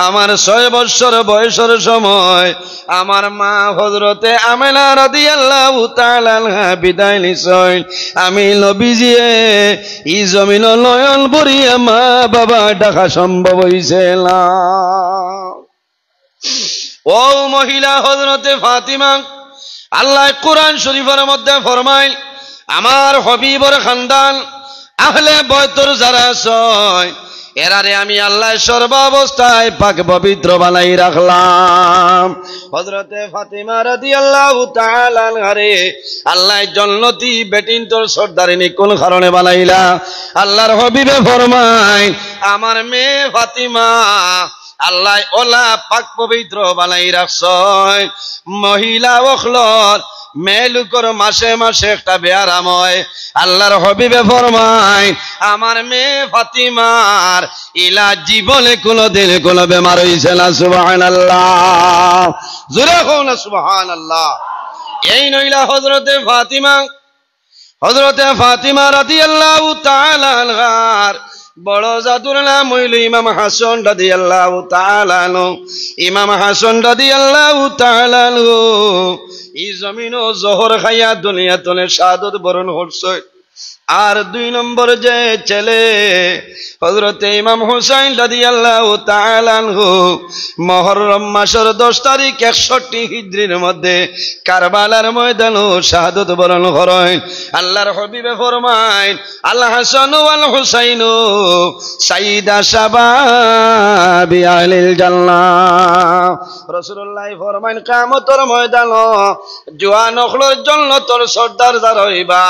আমার 6 বছর বয়সের সময় আমার মা হযরতে আমেনা রাদিয়াল্লাহু তাআলা আনহা বিদায় নিছেন। আমি নবীজি এই জমিন নয়ন ভরিয়া মা বাবা ডাকা সম্ভব হইছে না। ও মহিলা হযরতে ফাতিমা, আল্লাহ কোরআন শরীফের মধ্যে ফরমায় আমার হবিবর খানদান আহলে বয়তর যারা ছয় এরারে আমি আল্লাহ সর্বাবস্থায় পাক পবিত্র বানাই রাখলাম। হযরতে ফাতিমা রাদিয়াল্লাহু তাআলা আনহারে আল্লাহ জান্নাতি বেটিন তোর সর্দারিনী কোন কারণে বানাইলা? আল্লাহর হাবিবে ফরমায় আমার মেয়ে ফাতিমা আল্লাহ ওলা পাক পবিত্র বানাই রাখছয়। মহিলা ওখলর মেলুকর মাসে মাসে একটা বেয়ারাম হয়। আল্লাহর হাবিবে ফরমায় আমার মেয়ে ফাতিমার ইলা জীবনে কোনদিন কোন বেমার হইছে না। সুবহানাল্লাহ, জোরে কও না সুবহানাল্লাহ। এই নইলা হযরতে ফাতিমা রাদিয়াল্লাহু তাআলা আনহার বড় জাদুর নাম হইল ইমাম হাসান রাদিয়াল্লাহু তাআলা আনহু। ইমাম হাসান রাদিয়াল্লাহু তাআলা আনহু এই জমিন ও জহর খাইয়া দুনিয়াতে শাহাদত বরণ করছে। আর 2 নম্বর যে ছেলে হযরতে ইমাম হুসাইন রাদিয়াল্লাহু তাআলা আনহু মুহররম মাসের 10 তারিখ 61 হিজরির মধ্যে কারবালার ময়দানে শাহাদত বরণ করেন। আল্লাহর হাবিবে ফরমায় আল হাসান ওয়াল হুসাইন সাইয়্যিদা শাবাবি আহলিল জান্নাহ। রাসূলুল্লাহ ফরমায় কিয়ামতের ময়দানে জওয়ান হলর জান্নাতের সর্দার যারা হইবা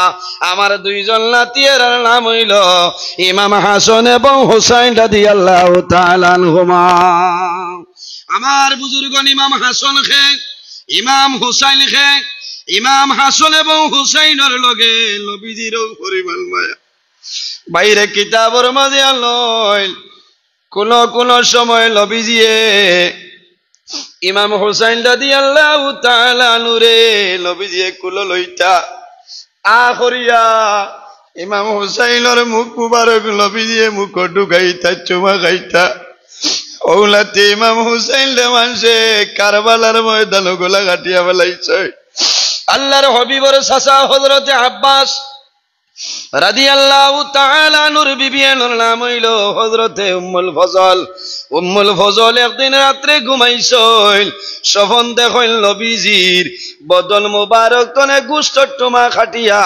আমার 2 জন নাতির নাম হইল ইমাম হাসান এবং হুসাইন রাদিয়াল্লাহু তাআলা আনহুমা। আমার বুজুর্গন ইমাম হাসান খে ইমাম হুসাইন খে ইমাম হাসান এবং হুসাইনের লগে নবীজির পরিমাণ মায়া বাইরে কিতাবের মাঝে আনল। কোন সময় নবীজিয়ে ইমাম হুসাইন রাদিয়াল্লাহু তাআলা আনহুরে নবীজিয়ে কুল লইতা আখরিয়া ইমাম হুসাইনের মুখ মুবারক নবীজিয়ে মুখ ঢুকাইতা চুমা খাইতা। ওলাতে ইমাম হুসাইন রে মানুষে কারবালার ময়দানে গোলা কাটিয়া ফেলাইছে। আল্লাহর হাবিবের চাচা হযরতে আব্বাস রাদিয়াল্লাহু তাআলা আনহুর বিবির নাম হইল হযরতে উম্মুল ফজল একদিন রাত্রে ঘুমাইছিল। স্বপ্ন দেখল নবীজির বদন মুবারক তনে গোশত টুমা খাটিয়া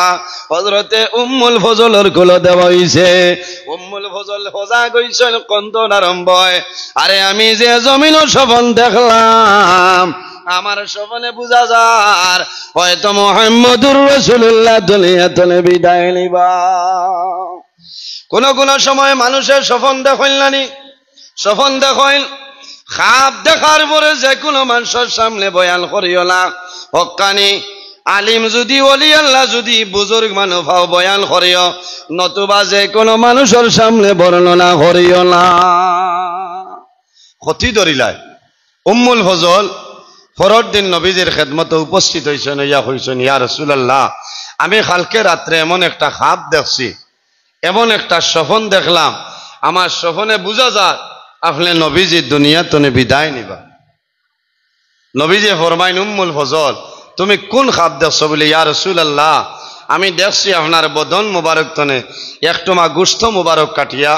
হযরতে উম্মুল ফজলের কোলে দেওয়া হইছে। উম্মুল ফজল হজা গইছেন কন্দন আরম্ভ হয়, আরে আমি যে জমিন স্বপ্ন দেখলাম আমার স্বপ্নে বুঝা যার হয়তো মুহাম্মদুর রাসূলুল্লাহ দুনিয়াতে বিদায় নিবা। কোন সময় মানুষের স্বপ্ন দেখল নানি স্বপ্ন দেখল খাপ দেখার পরে যে কোনো মানুষের সামনে বয়ান করিও না। হক্কানি আলিম যদি ওলি আল্লাহ যদি বুজুর্গ মানুষ ভাও বয়ান করিও, নতুবা যে কোনো মানুষের সামনে বর্ণনা করিও না। ক্ষতি ধরিলায় উম্মুল ফজল পরের দিন নবীজির খেদমতে উপস্থিত হয়েছেন। ইয়া হইছেন ইয়া রাসূলুল্লাহ আমি কালকে রাত্রে এমন একটা খাপ দেখছি, এমন একটা স্বপ্ন দেখলাম, আমার স্বপ্নে বুঝা যায় আপনি নবীজি দুনিয়া তনে বিদায় নিবা। নবীজি ফরমাইন উম্মুল ফজল তুমি কোন খাপ দেখছো? বলে ইয়া রাসূলুল্লাহ আমি দেখছি আপনার বদন মুবারক তনে একটুমা গোশত মুবারক কাটিয়া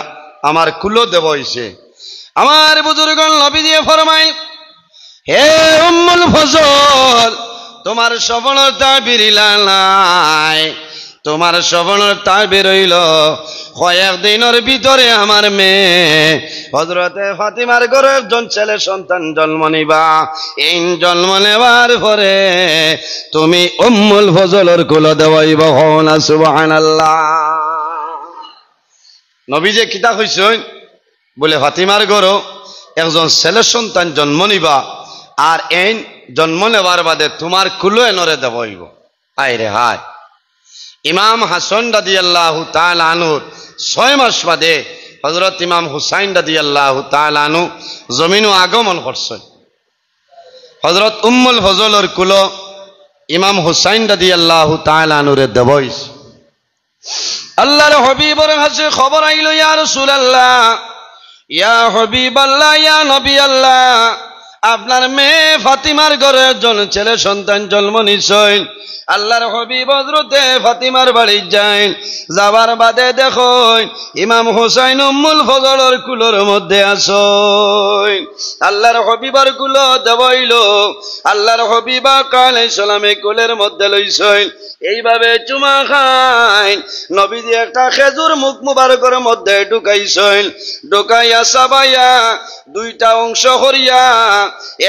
আমার কুলো দেব হইছে। আমার বুজুর্গণ নবীজি ফরমাইন হে উম্মুল ফজল তোমার স্বপ্নের তাবির নাই, তোমার স্বপ্নের তাবির হইল কয়েকদিনের ভিতরে আমার মেয়ে হযরতে ফাতিমার ঘরে একজন ছেলে সন্তান জন্ম নিবা। এই জন্ম নেবার পরে তুমি উম্মুল ফজলের কোলে দেওয়াইব। না সুবহানাল্লাহ। নবীজি কিতা কইছেন? বলে ফাতিমার ঘরে একজন ছেলে সন্তান জন্ম নিবা আর এই জন্ম নেবার বাদে তোমার কুলো এনরে দেওয়াইব। আইরে হায়, ইমাম হাসান রাদিয়াল্লাহু তাআলা আনহুর 6 মাস বাদে হযরত ইমাম হুসাইন রাদিয়াল্লাহু তাআলা আনহু জমিনও আগমন করছেন। হযরত উম্মুল ফজলের কুলো ইমাম হুসাইন রাদিয়াল্লাহু তাআলা আনহুরে দেবইস। আল্লাহর হাবিবের কাছে খবর আইল ইয়া রাসূলুল্লাহ ইয়া হাবিবাল্লাহ, ইয়া নবী আল্লাহ, আপনার মেয়ে ফাতিমার ঘরে একজন ছেলে সন্তান জন্ম নিশ্চয়। আল্লাহর হাবিব হযরতে ফাতিমার বাড়ি যায়। যাবার বাদে দেখো ইমাম হুসাইন উম্মুল ফজলের কুলোর মধ্যে আসয়। আল্লাহর হাবিবার কুলো দেবইল, আল্লাহর হাবিবা আলাইহিস সালামে কুলের মধ্যে লইছয়। এইভাবে চুমা খায়। নবীজি একটা খেজুর মুখ মুবারকের মধ্যে ঢুকাইছেন। ঢুকাইয়া সাবাইয়া দুইটা অংশ করিয়া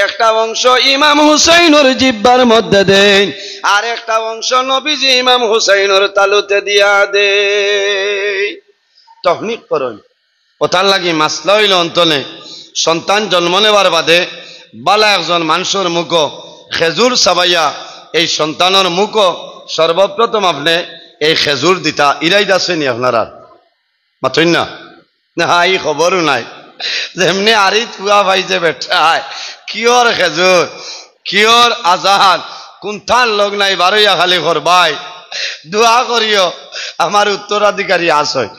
একটা অংশ ইমাম হুসাইনের জিহ্বার মধ্যে দেন, আর একটা অংশ নবীজি ইমাম হুসাইনের তালুতে দিয়া দে। তহনিক করুন। ওটার লাগি মাসলা হইল অন্তনে সন্তান জন্ম নেবার বাদে বালা একজন মানুষের মুখ খেজুর সাবাইয়া এই সন্তানের মুখ সর্বপ্রথম আপনি এই খেজুর দিতা ইরাইদ আসেনি আপনারা মাথইন না? এই খবরও নাই যেমনি আরি থুয়া পাইছে বেঠায় কিয়র খেজুর কিয়র আজাদ কোনথান লোক নাই বারইয়া খালি করবাই দোয়া করিও আমার উত্তরাধিকারী আসয়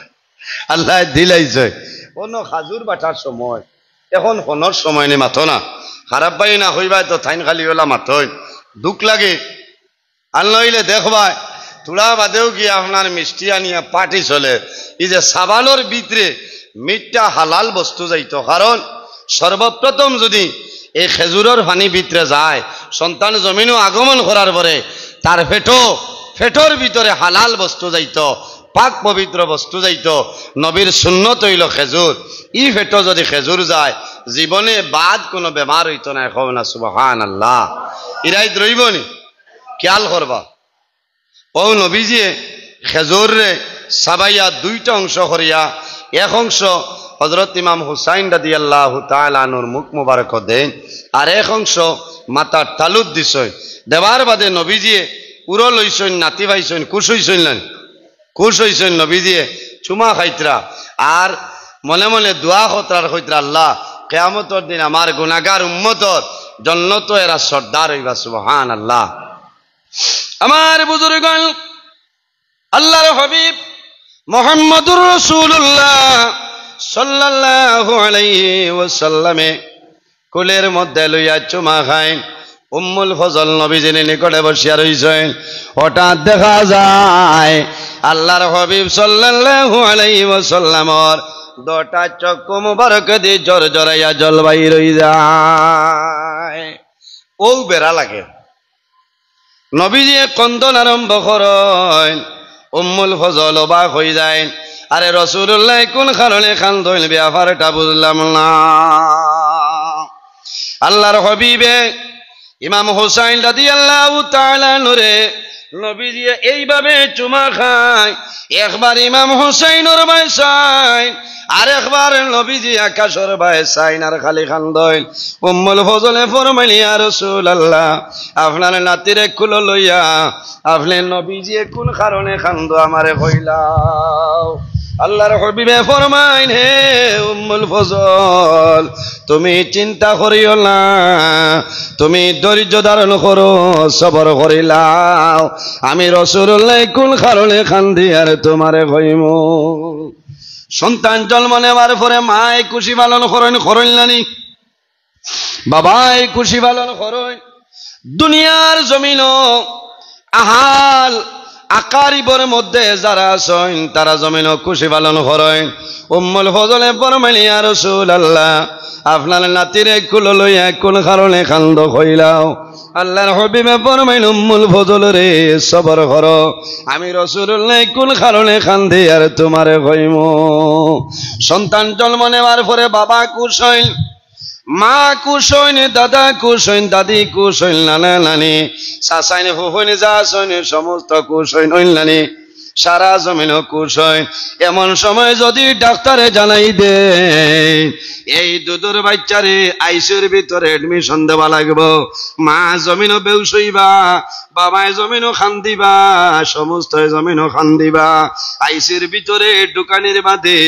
আল্লাহ দিলাইছে। কোন খাজুর বাটার সময় এখন কোনোর সময় নেই মাথো না, খারাপ পাই না হইবাই তো থাইন খালি ওলা মাথই দুঃখ লাগে। আর নইলে দেখবাই তোরা বাদেও গিয়ে আপনার মিষ্টি আনিয়া পার্টি চলে। এই যে সাবানোর ভিতরে মিটটা হালাল বস্তু যাইতো, কারণ সর্বপ্রথম যদি এই খেজুরের পানি ভিতরে যায় সন্তান জমিনও আগমন করার পরে তার ফেটোর ভিতরে হালাল বস্তু যাইতো, পাক পবিত্র বস্তু যাইতো। নবীর সুন্নত হইল খেজুর। ই ফেটো যদি খেজুর যায় জীবনে বাদ কোনো বেমার হইতো না। এখন না সুবহানাল্লাহ, ইরাইত রইবনি খেয়াল করবা। ও নবীজিয়ে খেজুর রে সাবাইয়া দুইটা অংশ করিয়া এক অংশ হযরত ইমাম হুসাইন রাদিয়াল্লাহু তাআলা আনহুর মুখ মুবারক দেন, আর এক অংশ মাথার তালুত দিছয়। দেবার বাদে নবীজিয়ে উড়ো লইছইন, নাতি ভাইছইন, খুশ হইছইন না? খুশ হইছইন। নবীজিয়ে চুমা খাইতরা আর মনে মনে দোয়া খতরার কইতরা, আল্লাহ কিয়ামতের দিন আমার গুনাহগার উম্মতর জান্নাত এরা সর্দার হইবা। সুবহানাল্লাহ। আমার বুজুর্গণ, আল্লাহর হাবিব মুহাম্মদুর রাসূলুল্লাহ সাল্লাল্লাহু আলাইহি ওয়াসাল্লামে কোলের মধ্যে লইয়া চুমা খায়। উম্মুল ফজল নবীজির নিকটে বসিয়া রইছেন। হঠাৎ দেখা যায় আল্লাহর হাবিব সাল্লাল্লাহু আলাইহি ওয়াসাল্লামর দুটা চক্ষু মুবারক দিয়ে জর জরাইয়া জল বাইর হই যায়। ও বেড়া লাগে। নবীজি কন্দন আরম্ভ করেন। উম্মুল ফজল অবাক হয়ে যায়, আরে রাসূলুল্লাহ কোন কারণে কান্দইল ব্যাপারটা বুঝলাম না। আল্লাহর হাবিবে ইমাম হুসাইন রাদিয়াল্লাহু তাআলা নূরে নবীজি এইভাবে চুমা খায়। একবার ইমাম হুসাইনের ভাই সাইন, আর একবার নবীজি আকাশের ভাই সাইন, আর খালি কান্দইল। উম্মুল ফজলে ফরমাইল, ইয়া রাসূলুল্লাহ আপনার নাতিরে কুল লইয়া আপনি নবীজি কোন কারণে কান্দো আমারে কইলাও। আল্লাহর হাবিবে ফরমাইন, হে উম্মুল ফজল তুমি চিন্তা করিও না, তুমি ধৈর্য ধারণ করো, সবর করিলাও। আমি রাসূলুল্লাহ কোন কারণে কান্দি আর তোমারে কইমু। সন্তান জন্ম নেওয়ার পরে মায় খুশি পালন করেন নানি, বাবাই খুশি পালন করেন। দুনিয়ার জমিন আহাল আকারিবর মধ্যে যারা আছেন তারা জমিন খুশি পালন করেন। উম্মুল ফজলে ফরমাইল, ইয়া রাসূলুল্লাহ আপনার নাতিরে কুল লইয়া কোন কারণে কান্দ কইলাও। আল্লাহর হাবিবে ফরমাইল, উম্মুল ফজল রে সবর করো, আমি রাসূলুল্লাহ কোন কারণে কান্দি আর তোমারে কইমু। সন্তান জন্ম নেওয়ার পরে বাবা খুশ হইল, মা খুশ হইন, দাদা খুশ হইন, দাদি খুশ হইল, নানা নানি চাচাইন ফুফুইন যা হইন সমস্ত খুশ হইন নানি, সারা জমিন খুশ হয়। এমন সময় যদি ডাক্তারে জানাই দে এই দুধের বাচ্চারে আইসিউর ভিতরে এডমিশন দেওয়া লাগবো, মা জমিনও বেউস হইবা, বাবায় জমিনও খান্দিবা, সমস্ত জমিনও খান্দিবা। আইসিউর ভিতরে দোকানের বাদে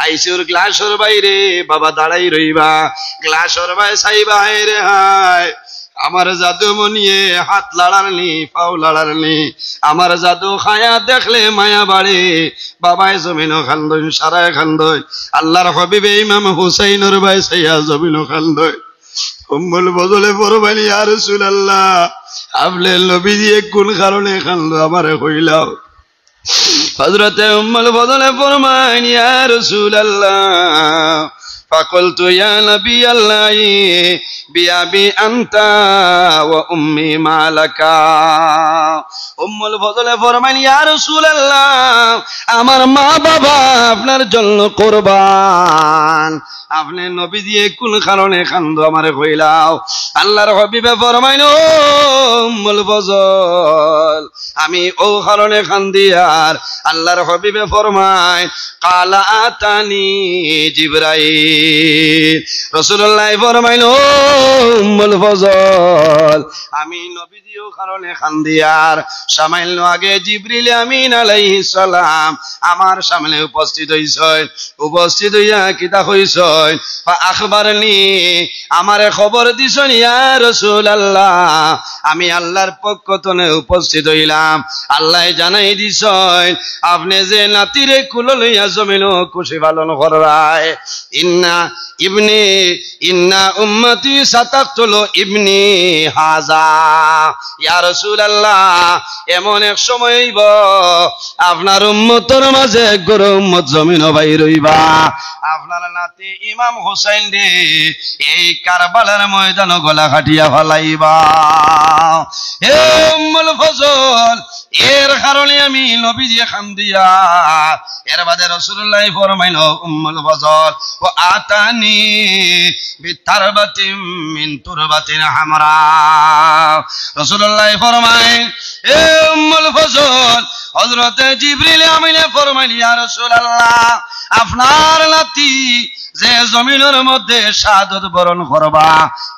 আইসিউর গ্লাসের বাইরে বাবা দাঁড়াই রইবা, গ্লাসের বাইরে চাইবা, রে হায় আমার জাদু মনিয়ে হাত লাড়ারনি পাও লাড়ারনি আমার জাদু খায়া দেখলে মায়া বাড়ে বাবাই জমিনও খান্দই সারায় খান্দই আল্লাহর হাবিবে ইমাম হুসাইনের ভাই সাইয়া জমিনও খান্দই উম্মুল ফজলে ফরমাইনি ইয়া রাসূলুল্লাহ আপনি নবী দিয়ে কোন কারণে খান্দো আমারে কইলাও হযরতে উম্মুল ফজলে ফরমাইনি ইয়া রাসূলুল্লাহ فقلت يا نبي الله بأبي أنت وأمي ما لك উম্মুল ফজলে ফরমাইন ইয়া রাসূলুল্লাহ আমার মা বাবা আপনার জন্য কুরবান আপনি নবী দিয়ে কোন কারণে খান্দো আমারে কইলাও আল্লাহর হাবিবে ফরমাইন ও উম্মুল ফজল আমি ও কারণে খান্দি আর আল্লাহর হাবিবে ফরমায় কালা আতানি জিবরাইল রাসূলুল্লাহ ফরমাইন ও উম্মুল ফজল আমি নবী দিও কারণে খান্দি আর সামান্য আগে জিবরিল আমিন আলাইহিস সালাম আমার সামনে উপস্থিত হইয়া কিতা কইছেন ফা আখবারনি আমারে খবর দিছেন ইয়া রাসূলুল্লাহ আমি আল্লাহর পক্ষ থেকে উপস্থিত হইলাম আল্লাহ জানাই দিছেন আপনি যে নাতিরে কুল লইয়া জমিন খুশি পালন করায় ইন্না উম্মতি সাতাকতুল ইবনি হাজা ইয়া রাসূলুল্লাহ এমন এক সময় হইব আপনার উম্মতের মাঝে গরু উম্মত জমিন বাইর হইবা আপনার নাতি ইমাম হোসেন রে এই কারবালার ময়দান গলা কাটিয়া ফলাইবা হে উম্মুল ফজল এর কারণে আমি নবী দিয়ে খান্দিয়া এর বাদে রাসূলুল্লাহ ফরমাইল উম্মুল ফজল ও আতানি বিতারবাতিম মিন তুরবাতিন হামরা রাসূলুল্লাহ ফরমাইল এ উম্মুল ফজল হযরত জিবরিল আমিনে ফরমাইল ইয়া রাসূলুল্লাহ আপনার নাতি যে জমিনের মধ্যে শাহাদাত বরণ করবা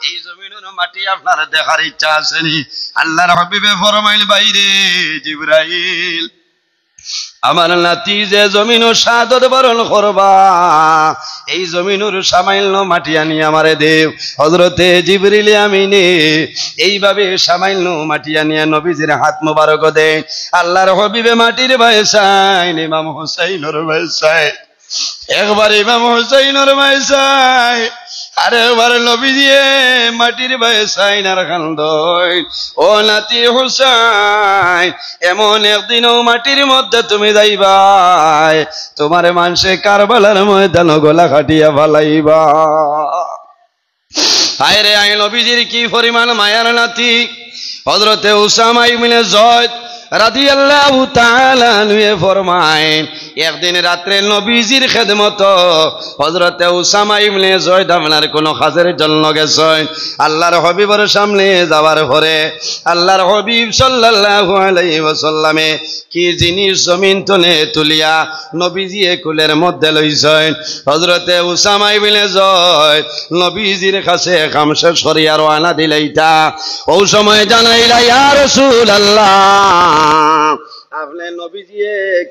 এই জমিনের মাটি আপনার দেখার ইচ্ছা আছে নি আল্লাহর হাবিবে ফরমাইল বাইরে জিবরাইল আমার নাতি যে জমিনও শাহাদাত বরণ করবা এই জমিনের সামান্য মাটি আনি আমারে দেও হযরতে জিবরিল আমিনে এইভাবে সামান্য মাটি আনিয়া নবীজির হাত মোবারক দেন আল্লাহর হাবিবে মাটির ভাইসাইন ইমাম হুসাইনের ভাইসাইন একবার ইমাম হুসাইনের ভাইসাইন আরেকবার নবী দিয়ে মাটির ভাইসাইন আর খান্দই ও নাতি হুসাইন এমন একদিনও মাটির মধ্যে তুমি যাইবাই তোমার মানুষে কারবালার ময়দান গলা কাটিয়া ফালাইবা হায় রে আই নবীজির কি পরিমাণ মায়ার নাতি হযরতে উসামা ইবনে যায়েদ রাদিয়াল্লাহু তাআলা আনহু ফরমায়েন একদিন রাতে নবীজির খেদমত হযরতে উসামা ইবনে যায়েদ আপনার কোন কাজের জন্য গেছেন আল্লাহর হাবিবের সামনে যাওয়ার পরে আল্লাহর হাবিব সাল্লাল্লাহু আলাইহি ওয়াসাল্লামে কি জিনিস জমিন তলে তুলিয়া নবীজি কুলের মধ্যে লইছেন হযরতে উসামা ইবনে যায়েদ নবীজির কাছে কাম শেষ করিয়া রওনা দিলেইতা ওই সময় জানাইলা ইয়া রাসূলুল্লাহ আপনি নবীজি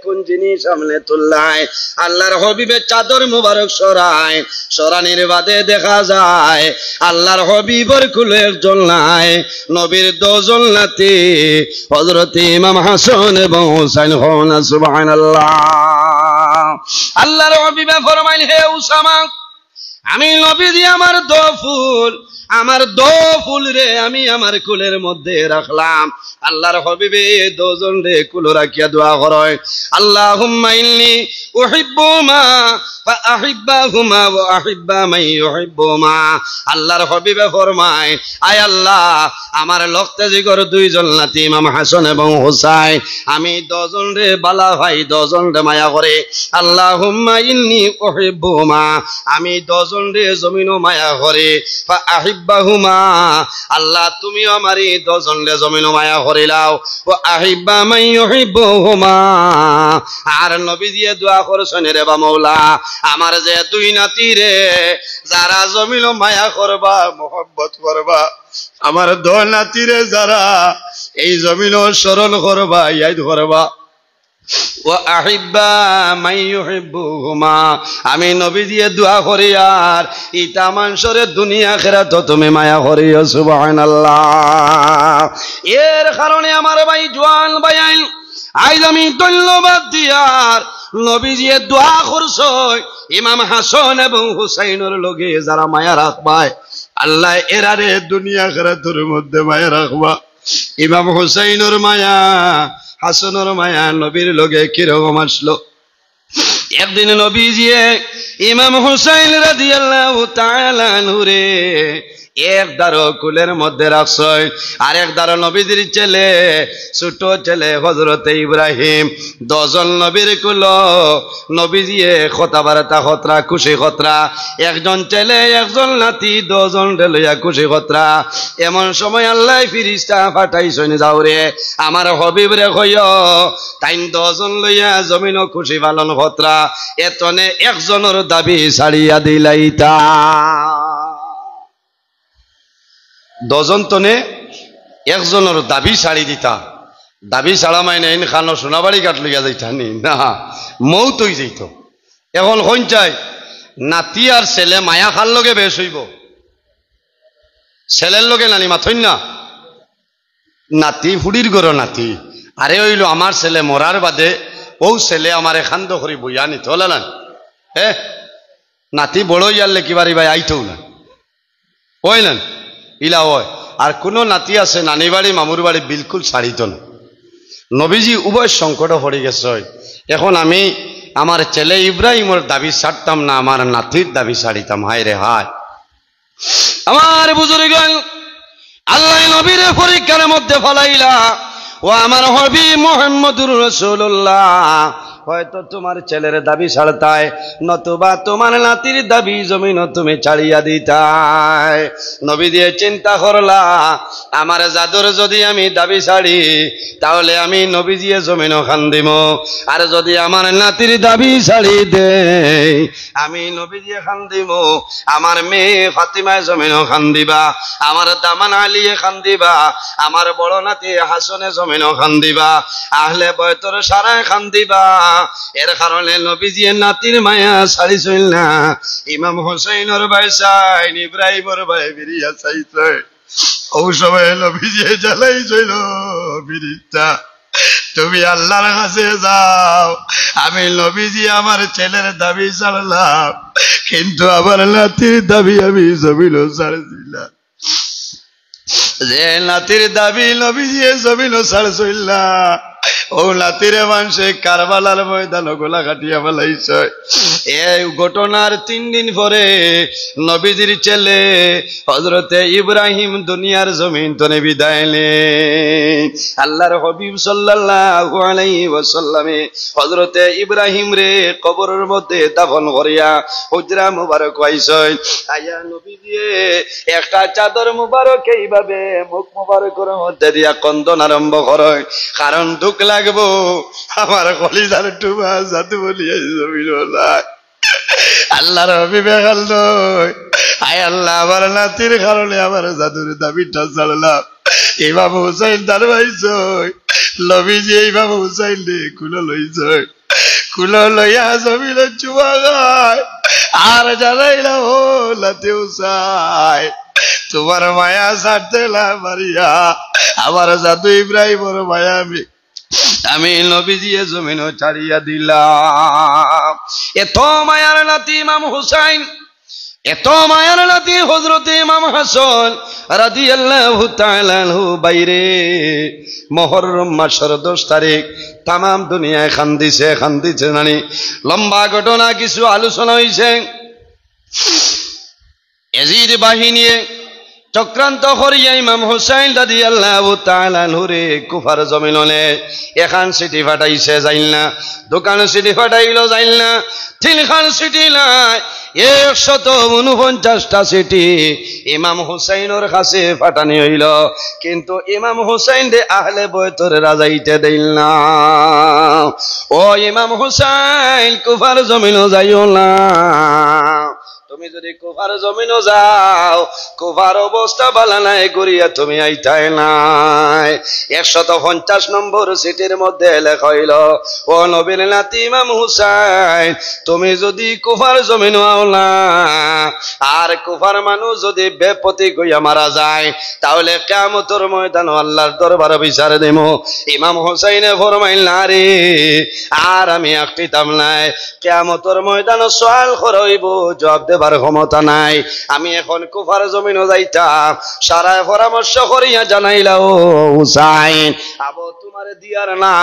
কোন জিনিস সামনে তুললাই আল্লাহর হাবিবের চাদর মুবারক সরানির বাদে দেখা যায় আল্লাহর হাবিবের কুলে একজন নাই নবীর দুজন নাতি হযরত ইমাম হাসান এবং হুসাইন হন সুবহানাল্লাহ আল্লাহর হাবিবে ফরমাইল হে উসামা আমি নবীজি আমার দো ফুল রে আমি আমার কুলের মধ্যে রাখলাম আল্লাহর হাবিবে দুজন রে কুল রাখিয়া দোয়া করে আল্লাহুম্মা ইন্নী উহিব্বুমা ফা আহিব্বাহুমা ওয়া আহিব্বা মান ইউহিব্বুমা আল্লাহর হাবিবে ফরমায় আয় আল্লাহ আমার লক্তে জিগর দুইজন নাতি ইমাম হাসান এবং হুসাইন আমি দুজন রে বালা ভাই দুজন রে মায়া করে আল্লাহুম্মা ইন্নী উহিব্বুমা আমি দুজন রে জমিনও মায়া করে ফা আহিব্বাহুমা আল্লাহ তুমি আমারে দুজন রে জমিনও মায়া করিলাও ওয়া আহিব্বা মান ইউহিব্বুহুমা আর নবী দিয়ে দোয়া করছেন রে বা মাওলা আমার যে দুই নাতি রে যারা জমিনও মায়া করবা মোহব্বত করবা আমার দো নাতি রে যারা এই জমিনও সরল করবা ইয়াদ করবা ওয়া আহিব্বা মান ইউহিব্বুহুমা আমি নবীজিয়ে দোয়া করি আর ইটা মানুষের দুনিয়া আখিরাত তুমি মায়া করিও সুবহানাল্লাহ। এর কারণে আমার ভাই জওয়ান ভাই আজ আমি ধন্যবাদ দিয়ার নবীজিয়ে দোয়া করছো ইমাম হাসান এবং হুসাইনের লগে যারা মায়া রাখবায় আল্লাহ এরারে দুনিয়া আখিরাতের মধ্যে মায়া রাখবা। ইমাম হুসাইনের মায়া হাসানের মায়া নবীর লগে কিরকম আসলো। একদিন নবীজিয়ে ইমাম হুসাইন রাদিয়াল্লাহু তাআলা আনহু রে এক দারো কুলের মধ্যে রাখছয় আর এক দারো নবীজির ছেলে ছোট ছেলে হযরতে ইব্রাহিম 10 জন নবীর কুল নবীজিয়ে কথাবার্তা খতরা খুশি খতরা একজন ছেলে একজন নাতি 10 জন লইয়া খুশি খতরা। এমন সময় আল্লাহ ফেরেশতা পাঠাইছেন যাও রে আমার হাবিব রে কইও তাই 10 জন লইয়া জমিন খুশি পালন খতরা এতনে একজনের দাবি ছাড়িয়া দিলাইতা। 10 জন তনে একজনের দাবি ছাড়ি দিতা। দাবি ছাড়া মাইনে এন খানো সোনাবাড়ি কাট লইয়া যাইতা নি না মৌত হই যাইত। এখন কোন চাই নাতি আর ছেলে মায়া খার লগে বেশ হইব ছেলের লগে নানি মাথইন না নাতি ফুড়ির গড় নাতি আরে হইল আমার ছেলে মরার বাদে ও ছেলে আমার খান্দ করি বইয়া নিত হলে না হে নাতি বড় ইয়ারলে কিবারি ভাই আইতও না ওই না ইলা হয়। আর কোনো নাতি আছে নানি বাড়ি মামুর বাড়ি বিলকুল ছাড়িত না। নবীজি উভয় সংকট পড়ে গেছে। এখন আমি আমার ছেলে ইব্রাহিমের দাবি ছাড়তাম না আমার নাতির দাবি ছাড়িতাম। হায় রে হায় আমার বুজুর্গ আল্লাহ নবীর পরীক্ষার মধ্যে ফলাইলা ও আমার হাবিব মুহাম্মদুর রাসূলুল্লাহ হয়তো তোমার ছেলের দাবি ছাড়তায় নতুবা তোমার নাতির দাবি জমিন তুমি ছাড়িয়া দিতাই। নবী দিয়ে চিন্তা করলা আমার জাদুর যদি আমি দাবি ছাড়ি তাহলে আমি নবী দিয়ে জমিন খান দিব আর যদি আমার নাতির দাবি ছাড়ি দে আমি নবী দিয়ে খান দিব আমার মেয়ে ফাতিমায় জমিন খান দিবা আমার দামান আলিয়ে খান দিবা আমার বড় নাতি হাসনে জমিন খান দিবা আহলে বয়তর সারায় খান দিবা। এর কারণে নবীজিয়ে নাতির মায়া ছাড়ি চইল না ইমাম হুসাইনের ভাই সাইন ইব্রাহিমের ভাই বিরিয়া চাইছে ও সময় নবীজিয়ে জ্বালাই চইল বিরিটা তুমি আল্লাহর কাছে যাও আমি নবীজি আমার ছেলের দাবি ছাড়লাম কিন্তু আমার নাতির দাবি আমি জমিল ছাড়ছিলাম। যে নাতির দাবি নবীজিয়ে জমিল ছাড়ছিলা ও নাতিরে মানুষে কারবালার ময়দান গোলা কাটিয়া ফেলাইছে। এই ঘটনার 3 দিন পরে নবীজির ছেলে হযরতে ইব্রাহিম দুনিয়ার জমিন তনে বিদায় নেন। আল্লাহর হাবিব সাল্লাল্লাহু আলাইহি ওয়াসাল্লামে হযরতে ইব্রাহিম রে কবরের মধ্যে দাফন করিয়া হুজরা মুবারক আইছেন। আয়া নবীজি একটা চাদর মুবারক এইভাবে মুখ মুবারকের মধ্যে দিয়া কন্দন আরম্ভ করেন কারণ দুঃখ লাগবো আমার কলিজার টুবা জাদু বলিয়া জমিন আল্লাহর হাবিবে গাল নয় আয় আল্লাহ আমার নাতির কারণে আমার জাদুর দাবিটা ছাড়লাম। ইমাম হুসাইন তার ভাইছয় নবীজি ইমাম হুসাইন রে কুলো লইছয় কুলো লইয়া জমিন চুবা গায় আর জানাইলা ও নাতি হুসাইন তোমার মায়া ছাড়তে না মারিয়া আমার জাদু ইব্রাহিমের মায়া আমি নবীজিয়ে জমিন ছাড়িয়া দিলাম। এত মায়ার নাতি ইমাম হুসাইন এত মায়ার নাতি হযরত ইমাম হাসান রাদিয়াল্লাহু তাআলা আনহু বাইরে মুহররম মাসের 10 তারিখ তামাম দুনিয়ায় খান্দিছে নানি লম্বা ঘটনা কিছু আলোচনা হইছে। ইয়াজিদ বাহিনী চক্রান্ত করিয়া ইমাম হুসাইন রাদিয়াল্লাহু তাআলা আনহু রে কুফার জমিননে এখান সিটি ফাটাইছে যাইল না দোকান সিটি ফাটাইলো যাইল না তিনখান সিটি নাই 149টা সিটি ইমাম হুসাইনের কাছে ফাটানি হইল কিন্তু ইমাম হুসাইন রে আহলে বয়তর রাজাইতে দিল না। ও ইমাম হুসাইন কুফার জমিন যাইও না তুমি যদি কুফার জমিনও যাও কুফার অবস্থা বালা নাই করিয়া তুমি আইতাই নাই 150 নম্বর সিটির মধ্যে লেখা হইল ও নবীর নাতি ইমাম হুসাইন তুমি যদি কুফার জমিনও আও না আর কুফার মানুষ যদি বেপতি কইয়া মারা যায় তাহলে কিয়ামতের ময়দানে আল্লাহর দরবারে বিচার দেব ইমাম হুসাইনে ফরমাইল না রে আর আমি আকটিতাম নাই কিয়ামতের ময়দানে সওয়াল করইব জবাব দেবার ক্ষমতা নাই আমি এখন কুফার জমিনও যাইতাম সারা পরামর্শ করিয়া জানাইলাও হুসাইন আবু তোমারে দিয়ার না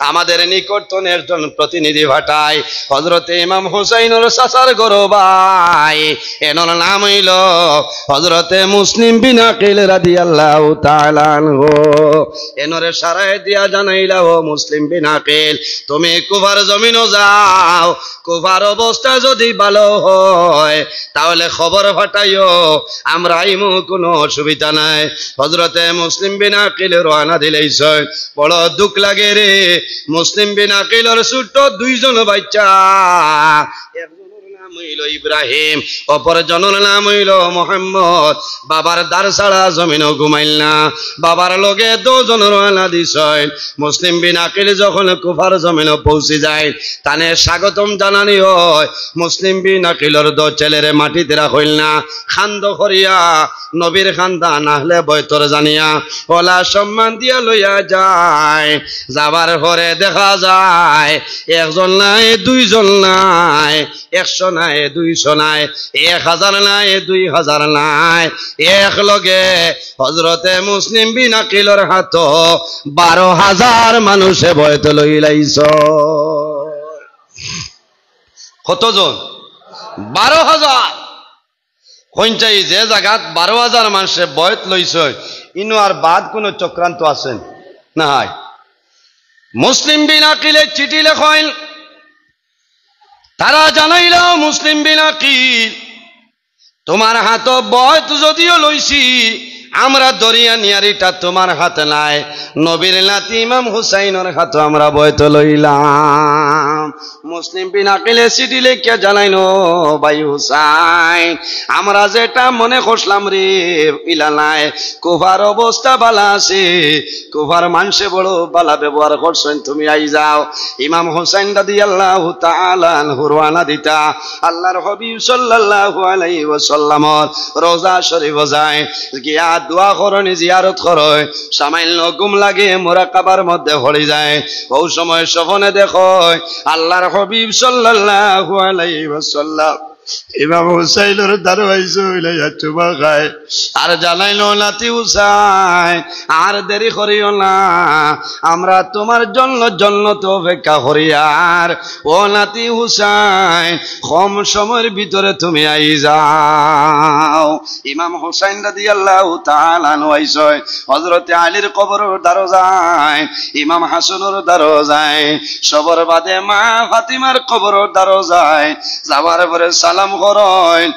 আমাদের নিকটতন একজন প্রতিনিধি পাঠাই হযরতে ইমাম হুসাইনের চাচার ঘর ভাই এনর নাম হইল হযরতে মুসলিম বিন আকিল রাদিয়াল্লাহু তাআলা আনহু এনরে সারায় দিয়া জানাইলা ও মুসলিম বিন আকিল তুমি কুফার জমিনও যাও কুফার অবস্থা যদি ভালো হয় তাহলে খবর পাঠাইও আমরা আইমু কোনো অসুবিধা নাই হযরতে মুসলিম বিন আকিল রওনা দিলেইছে বড় দুঃখ লাগে রে মুসলিম বিন আকিলের ছোট দুইজন বাচ্চা একজনের নাম হইল ইব্রাহিম অপরজনের নাম হইল মুহাম্মদ বাবার দ্বার ছাড়া জমিনও ঘুমাইল না বাবার লগে দুজন রওনা দিছেন মুসলিম বিন আকিল যখন কুফার জমিনও পৌঁছে যায় তানে স্বাগতম জানানি হয় মুসলিম বিন আকিলের দো ছেলেরে মাটিতে রাখইল না খান্দ করিয়া নবীর খান্দা নাহলে বয়তর জানিয়া ওলা সম্মান দিয়া লইয়া যায় যাবার পরে দেখা যায় একজন নাই দুইজন নাই 100 নাই 200 নাই 1000 নাই 2000 নাই এক লগে হযরতে মুসলিম বিন আকিলের হাত 12000 মানুষে বয়ত লইলাইছ কতজন 12000 কোনটাই যে জায়গাত 12000 মানুষে বয়ত লইছে ইনো আর বাদ কোন চক্রান্ত আছেন নাই মুসলিম বিন আকিলের চিঠি লেখেন তারা জানাইল মুসলিম বিন আকিল তোমার হাত বয়ত যদিও লইছি আমরা দরিয়া নিয়ারিটা তোমার হাতে নাই নবীর নাতি ইমাম হুসাইনের হাতে আমরা বয়ত লইলাম মুসলিম বিন আকিলে চিঠি লিখে জানাইনো ভাই হুসাইন আমরা যেটা মনে করলাম রে ইলা নাই কুফার অবস্থা বালা আছে কুফার মানুষে বড় বালা ব্যবহার করছেন তুমি আই যাও ইমাম হুসাইন রাদিয়াল্লাহু তাআলা আনহু রওনা দিতা আল্লাহর হাবিব সাল্লাল্লাহু আলাইহি ওয়াসাল্লামর রওজা শরীফ যায় গিয়া দোয়া করনি জিয়ারত করয় সামান্য ঘুম লাগে মুরাকাবার মধ্যে পড়ে যায় ওই সময় স্বপ্নে দেখো আল্লাহর হাবিব সাল্লাল্লাহু আলাইহি ওয়াসাল্লাম ইমাম হুসাইনের দরওয়াজা হইলা চুমা খায় আর জানাইলো নাতি হুসাইন আর দেরি করিও না আমরা তোমার জন্য জান্নাত অপেক্ষা করি আর ও নাতি হুসাইন কম সময়ের ভিতরে তুমি আই যাও ইমাম হুসাইন রাদিয়াল্লাহু তাআলা আনহু আইছে হযরতে আলীর কবরের দরজায় ইমাম হাসানের দরজায় সবর বাদে মা ফাতিমার কবরের দরজায় যাবার পরে সালাম করেন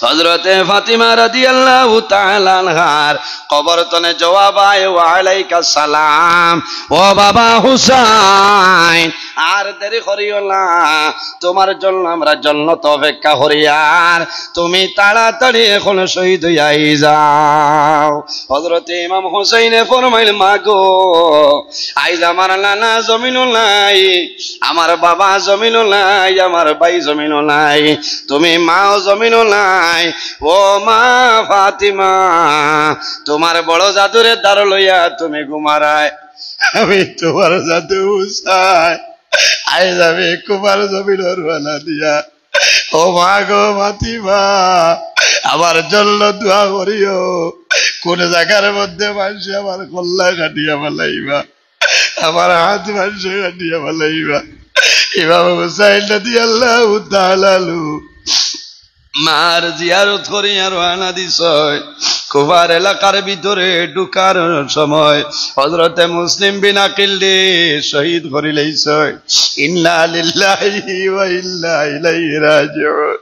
হযরতে ফাতিমা রাদিয়াল্লাহু তাআলা আনহার কবর তনে জবাব আয় ওয়া আলাইকাস সালাম ও বাবা হুসাইন আর দেরি করিও না তোমার জন্য আমরা জান্নাত অপেক্ষা করি আর তুমি তাড়াতাড়ি এখন শহীদ হইয়াই যাও হযরতে ইমাম হুসাইনে ফরমাইল মা গো আইজ আমার নানা জমিনও নাই আমার বাবা জমিনও নাই আমার ভাই জমিনও নাই তুমি মাও জমিনও নাই ও মা ফাতিমা তোমার বড় জাদুরে দ্বার লইয়া তুমি ঘুমারায় আমি তোমার জাদু হুসাইন আইজ আমি কুমার জমিনের রওনা দিয়া ও মা গো ফাতিমা আমার জন্য দোয়া করিও কোন জায়গার মধ্যে মানুষ আমার কল্লা কাটিয়া ফেলাইবা আমার হাত মানুষ কাটিয়া ফেলাইবা ইমাম হুসাইন রাদিয়াল্লাহু তাআলা আনহু মার জিয়ারত করিয়া রওনা দিছে কুফার এলাকার ভিতরে ঢুকার সময় হযরতে মুসলিম বিন আকিল শহীদ করে লইছে ইন্না লিল্লাহি ওয়া ইন্না ইলাইহি রাজিউন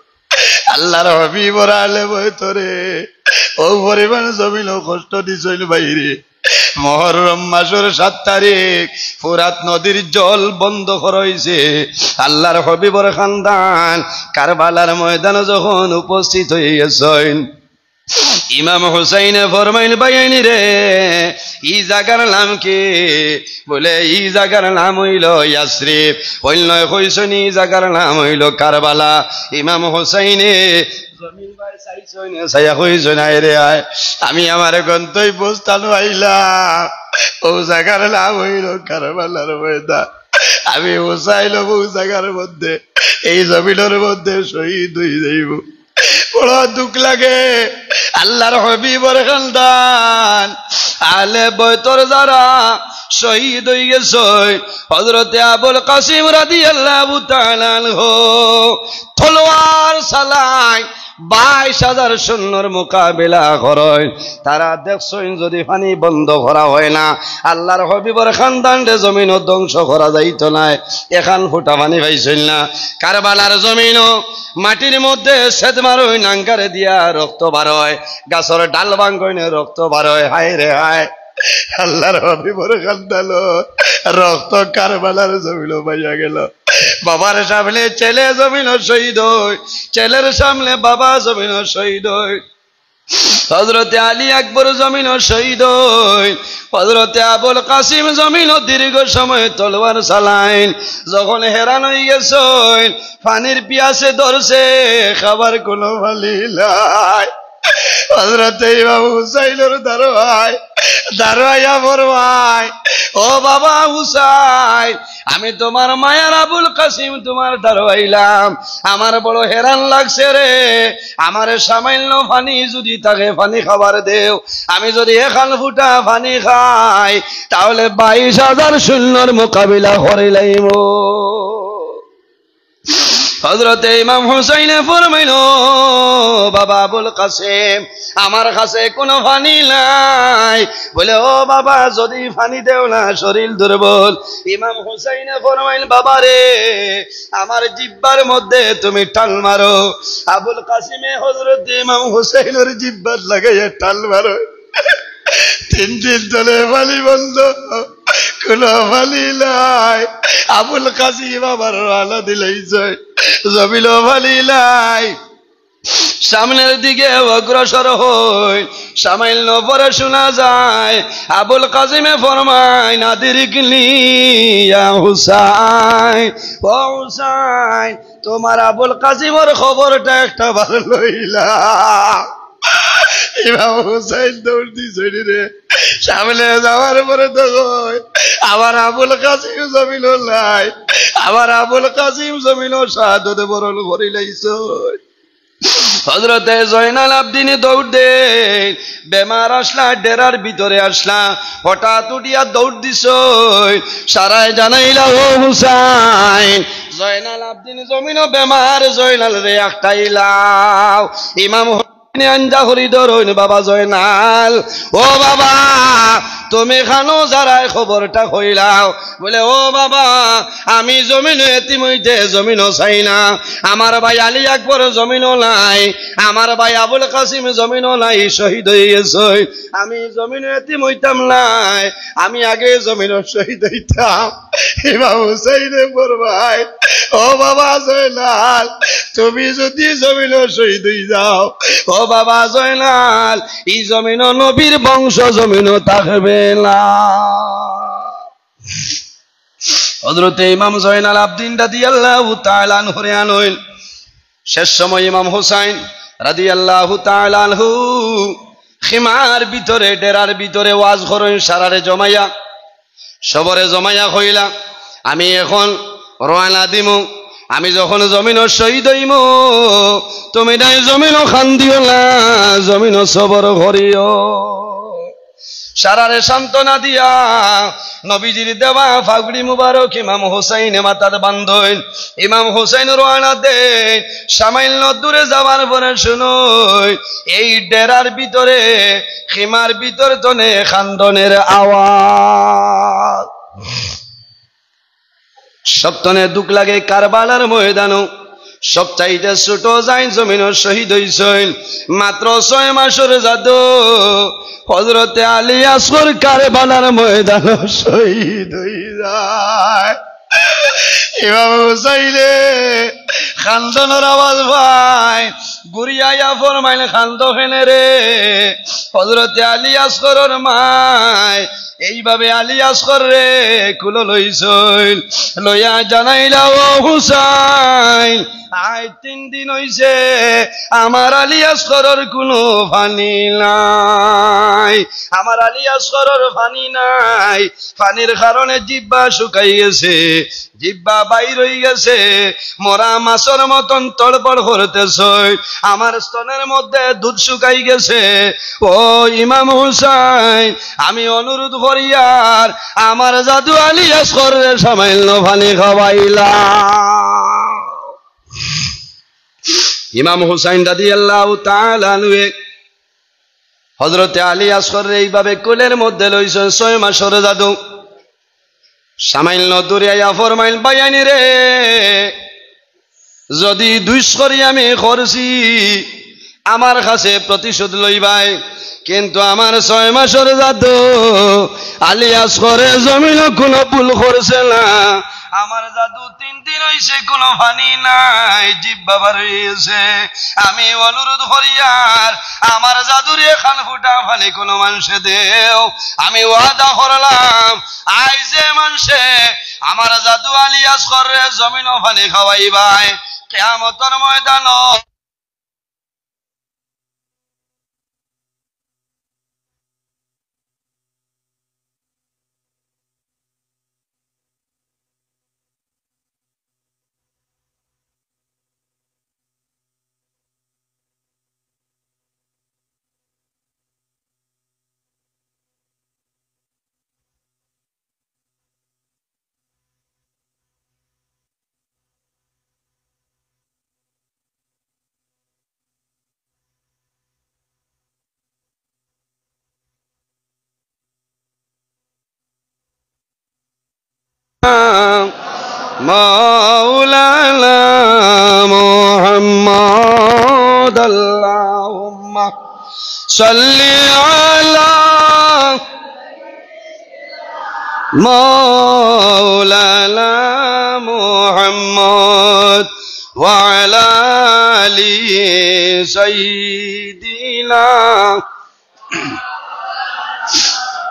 আল্লাহর হাবিবর আলে বইতরে ও পরিমাণ জমিন কষ্ট দিছিল বাইরে মুহররম মাসের 7 তারিখ ফুরাত নদীর জল বন্ধ হইছে। আল্লাহর হাবিবর খানদান কারবালার ময়দানে যখন উপস্থিত হয়ে গেছেন, ইমাম হুসাইনে ফরমাইল, বাইনি রে ই জায়গার নাম কি? বলে ই জায়গার নাম হইল ইয়াসরিব। অন্য কইছেন ই জায়গার নাম হইল কারবালা। ইমাম হুসাইনে জমিন ভাই চাইছেন, ছায়া কইছেন, আয় রে আয়, আমি আমার গন্তব্যস্থান আইলাম, ও জায়গার নাম হইল কারবালার ময়দান। আমি হুসাইন ও জায়গার মধ্যে, এই জমিনের মধ্যে শহীদ হয়ে যাইব। বড় দুঃখ লাগে। আল্লাহর হাবিবর খানদান আলে বয়তর যারা শহীদ হয়ে গেছে, হযরতে আবুল কাসিম রাদিয়াল্লাহু তাআলা আনহু তলোয়ার চালায় 22,000 সৈন্যর মোকাবেলা করেন। তারা দেখছেন যদি পানি বন্ধ করা হয় না, আল্লাহর হাবিবর খানদানরে জমিনও ধ্বংস করা যাইত না। এখান ফুটা পানি পাইছেন না। কারবালার জমিনও মাটির মধ্যে সেদ মারই, নাঙ্গারে দিয়া রক্ত বার হয়, গাছের ডাল ভাঙ্গনে রক্ত বার হয়। হায় রে হায়, আল্লাহর হাবিবর খানদান রক্ত কারবালার জমিনও পাইয়া গেল। বাবার সামনে ছেলে জমিনও শহীদ হয়, ছেলের সামনে বাবা জমিনও শহীদ হয়। হযরতে আলী আকবর জমিনও শহীদ হয়। হযরতে আবুল কাসিম জমিনও দীর্ঘ সময় তলোয়ার চালাইন। যখন হেরান হয়ে গেছেন, পানির পিয়াসে ধরছে, খাবার কোনো ভালি নাই। হযরতে ইমাম হুসাইনের দারোয়াইয়া ফরমায়, ও বাবা হুসাইন, আমি তোমার মায়ার আবুল কাসিম তোমার দারোয়াইলাম, আমার বড় হেরান লাগছে রে, আমার সামান্য পানি যদি তাকে পানি খাবার দেও, আমি যদি এখান ফুটা পানি খাই তাহলে 22,000 সৈন্যর মোকাবিলা করে লাইব। হযরতে ইমাম হুসাইনে ফরমাইল, বাবা আবুল কাসিম, আমার কাছে কোনো পানি নাই। বলে, ও বাবা, যদি পানি দেও না শরীর দুর্বল। ইমাম হুসাইনে ফরমাইল, বাবা রে, আমার জিহ্বার মধ্যে তুমি টাল মারো। আবুল কাসিমে হযরতে ইমাম হুসাইনের জিহ্বার লাগাইয়া টাল মারো। 3 দিন ধরে পানি বন্ধ, কোন পানি নাই। আবুল কাসিম আবার রানা দিলাইছে, জমিল পানি নাই। সামনের দিকে অগ্রসর হই, সামাইল পরে শোনা যায় আবুল কাসিমে ফরমায়, নাদিরিকলি ইয়া হুসাইন, ও হুসাইন, তোমার আবুল কাসিমের খবরটা একটা ভালো লইলা। ইমাম হুসাইন দৌড় দিছে রে, সামনে যাওয়ার পরে তো আমার আবুল কাসিম জমিল নাই, আমার আবুল কাসিম জমিল শাহাদত বরণ করে লাইছে। হযরতে জয়নাল আবদিনী দৌড় দে, বেমার আসলা, ডেরার ভিতরে আসলা, হঠাৎ উঠিয়া দৌড় দিছ, সারায় জানাইলা, ও হুসাইন, জয়নাল আবদিনী জমিনও বেমার, জয়নাল রে একটাইলাও। ইমাম আঞ্জা হরিদর হইন, বাবা জয়নাল, ও বাবা, তুমি খানো যারাই খবরটা কইলাও। বলে, ও বাবা, আমি জমিন এতিম হইতে জমিনও চাই না, আমার ভাই আলী আকবর জমিনও নাই, আমার ভাই আবুল কাসিম জমিনও নাই, শহীদ হয়ে গেছে। আমি জমিন এতিম হইতাম নাই, আমি আগে জমিনও শহীদ হইতাম। ইমাম হুসাইনে ফরমায়, ও বাবা জয়নাল, তুমি যদি জমিনও শহীদ হয়ে যাও, ও বাবা জয়নাল, এই জমিনও নবীর বংশ জমিনও থাকবে না। হযরতে ইমাম জয়নাল আবদিন রাদিয়াল্লাহু তাআলা আনহু আনইল। শেষ সময় ইমাম হুসাইন রাদিয়াল্লাহু তাআলা আনহু খিমার ভিতরে, ডেরার ভিতরে ওয়াজ করেন, সারারে জমাইয়া, সবরে জমাইয়া কইলা, আমি এখন রওনা দিমু, আমি যখন জমিনও শহীদ হইম, তুমি নাই জমিনও খান দিও না, জমিনও সবর করিও। সারারে সান্ত্বনা দিয়া নবীজির দেওয়া ফাগড়ি মুবারক ইমাম হুসাইনে মাথার বান্ধন। ইমাম হুসাইন রওনা দেন, সামান্য দূরে যাওয়ার পরে শুনুন, এই ডেরার ভিতরে, খিমার ভিতর তনে খান্দনের আওয়াজ। সপ্তনে দুঃখ লাগে কারবালার ময়দানও সবচাইতে ছোট যাই জমিন শহীদ হইছেন মাত্র 6 মাসের জাদু হযরতে আলী আসগর কারবালার ময়দান শহীদ হয়ে যায় ইমাম হুসাইনে খান্দনের আওয়াজ ভাই গুরিয়াইয়া ফরমাইল খান্দ হেনে রে হযরতে আলী আসগরের মায় এইভাবে আলী আসগর রে কুলো লইছইল লইয়া জানাইলা ও হুসাইন আই 3 দিন হইছে আমার আলী আসগরের কোনো পানি নাই আমার আলী আসগরের পানি নাই পানির কারণে জিহ্বা শুকাই গেছে জিহ্বা বাইর হই গেছে মরা মাছের মতন তড়পড় করতেছে আমার স্তনের মধ্যে দুধ শুকাই গেছে ও ইমাম হুসাইন আমি অনুরোধ করি আর আমার জাদু আলী আসগরের সামান্য পানি খাওয়াইলা ইমাম হুসাইন রাদিয়াল্লাহু তাআলা আনহু হযরতে আলী আসগর এইভাবে কোলের মধ্যে লইছেন 6 মাসের জাদু সামান্য দূরে আয়া ফরমাইল বায়ানি রে যদি দুষ্করি আমি করছি আমার কাছে প্রতিশোধ লইবাই কিন্তু আমার 6 মাসের জাদু আলী আসগরের জমিন কোনো ভুল করছে না আমার জাদু 3 দিন হইছে কোনো পানি নাই জিহ্বা বার হইছে আমি অনুরোধ করি আর আমার জাদুর খান ফুটা পানি কোনো মানুষে দেও আমি ওয়াদা করলাম আইজে মানুষে আমার জাদু আলী আসগরের জমিন পানি খাওয়াইবাই কিয়ামতের ময়দানে মাওলানা মুহাম্মদ আল্লাহুম্মা সাল্লি আলা মাওলানা মুহাম্মদ ওয়া আলা আলি সাইয়্যিদিনা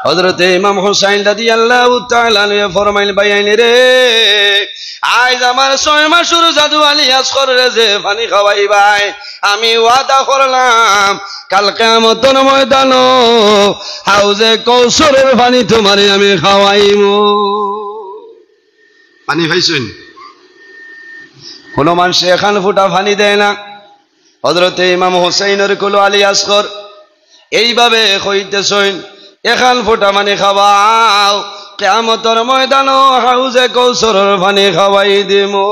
হযরতে ইমাম হুসাইন রাদিয়াল্লাহু তাআলা আনহু ফরমাইল বায়ানি রে আজ আমার 6 মাসের জাদু আলী আসগরের যে পানি খাওয়াইবাই আমি ওয়াদা করলাম কাল কিয়ামতের ময়দানে হাউজে কৌসরের পানি তোমারে আমি খাওয়াইমু পানি খাইছেন কোন মানুষ এখান ফুটা পানি দেয় না হযরতে ইমাম হুসাইনের কোল আলী আসগর এইভাবে কইতেছেন এখান ফোটা মানে খাওয়াও কিয়ামতের ময়দানে হাউজে কৌসরের পানি খাওয়াই দিমু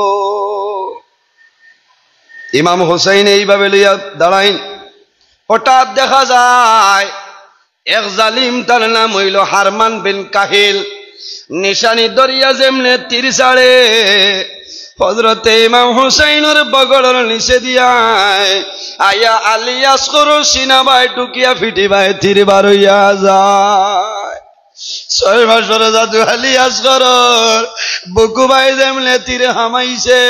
ইমাম হুসাইন এইভাবে লইয়া দাঁড়াইন হঠাৎ দেখা যায় এক জালিম তার নাম হইল হারমান বিন কাহিল নিশানি দরিয়া যেমনে তীর ছাড়ে হযরতে ইমাম হুসাইনের বগলের নিচে দিয়ায় আয়া আলী আসগর সিনাবাই টুকিয়া ফিটিবাই তীর বার হইয়া যায় 6 মাসের জাদু আলী আসগরের বুকুবাই যেমনে তীর হামাইছে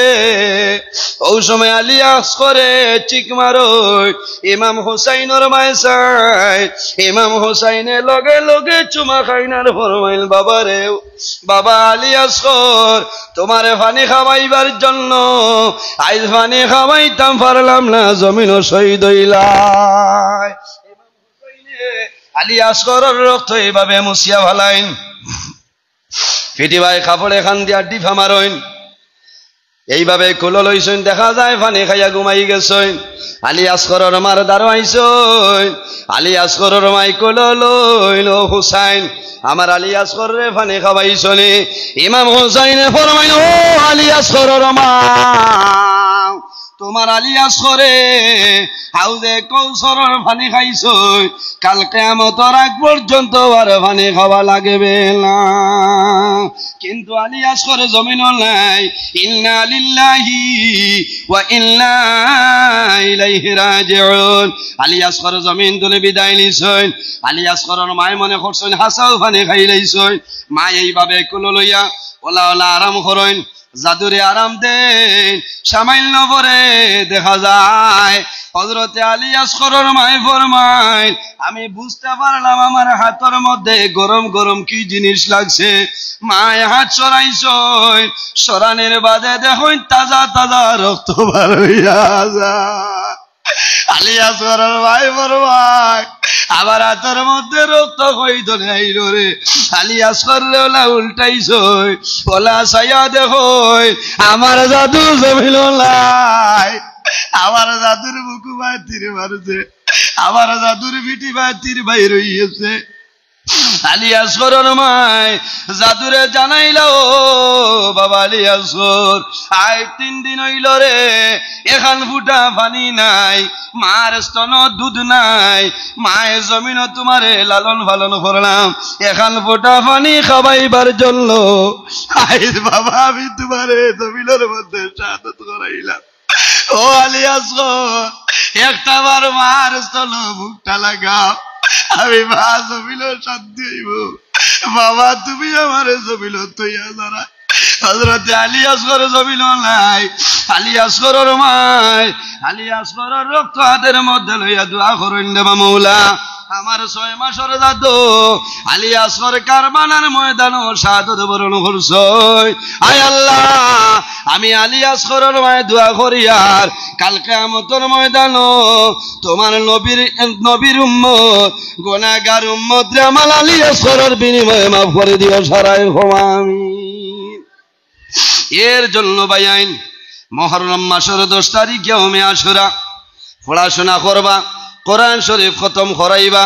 ওই সময় আলী আসগরে চিক মারই ইমাম হুসাইনের মাইসাই ইমাম হুসাইনে লগে লগে চুমা খাইনার ফরমাইল বাবা রে বাবা আলী আসগর তোমারে পানি খাওয়াইবার জন্য আজ পানি খাওয়াইতাম পারলাম না জমিন শহীদ হইলাই ইমাম হুসাইনে আলী আসগরের রক্ত এইভাবে মুছিয়া ভালাইন ফিটিবাই কাপড়ে খান দিয়া ডিফা মারইন এইভাবে কুলো লইছেন দেখা যায় পানি খাইয়া ঘুমাই গেছেন আলী আসগরের মার দাঁড়াইছেন আলী আসগরের মাই কুলো লইল হুসাইন আমার আলী আসগর রে পানি খাওয়াইছনি ইমাম হুসাইনে ফরমাইল ও আলী আসগরের মা তোমার আলী আসরে হাউজে কৌসরের পানি খাইছই, কাল কিয়ামতের আগ পর্যন্ত আর পানি খাওয়া লাগবে না। কিন্তু আলী আসরে জমিন নাই। ইন্না লিল্লাহি ওয়া ইন্না ইলাইহি রাজিউন। আলী আসর জমিন তুলে বিদায় নিছই। আলী আসরের মায় মনে করছেন হাসাও পানি খাই লাইছই। মা এইভাবে কুলো লইয়া ওলা ওলা আরাম করেন, জাদুরে আরাম দেন। সামান্য পরে দেখা যায় হযরতে আলী আসগরের মায় ফরমায়, আমি বুঝতে পারলাম আমার হাতের মধ্যে গরম গরম কি জিনিস লাগছে। মায় হাত সরাইছই, সরানের বাদে দেখুন তাজা তাজা রক্ত বার হইয়া যায়। আলী আসগরের মায় ফরমায়, আবার হাতের মধ্যে রক্ত কইতো নাই রে। আলী আসগর ওলা উল্টাইছই, ওলা ছায়া দেখুন আমার জাদু জমিল নাই। আমার জাদুর বুকু ভাই তীর মারছে, আমার জাদুর বিটি ভাই তীর বাইর হইয়াছে। আলী আসগরের মায় জাদুরে জানাইল, ও বাবা আলী আসগর, আয় 3 দিন হইল রে, এখান ফুটা পানি নাই, মার স্তন দুধ নাই, মায়ের জমিন তোমারে লালন পালন করলাম, এখান ফুটা পানি খাবাইবার জন্য আয় বাবা আমি তোমারে জমিনের মধ্যে শাহাদাত করাইলাম। ও আলী আসগর, একটা বার মার স্তন বুকটা লাগাও, আমি মা জমিল শান্তি হইব। বাবা তুমি আমার জমিল তৈয়া যারা। হযরতে আলী আসগর জমিল নাই। আলী আসগরের মায় আলী আসগরের রক্ত হাতের মধ্যে লইয়া দোয়া করেন, দেবা মৌলা আমার 6 মাসের জাদু আলী আসগর কারবালার ময়দানে শাহাদাত বরণ করছই। আয় আল্লাহ, আমি আলী আসগরের মায় দোয়া করি আর কাল কিয়ামতের ময়দানে তোমার নবীর উম্মত গুনাহগার উম্মত রে আমার আলী আসগরের বিনিময়ে মাফ করে দিও সারাই আমিন। এর জন্য বাইন মুহররম মাসের 10 তারিখ ইয়াউমে আশুরা পড়াশোনা করবা, কোরআন শরীফ খতম করাইবা,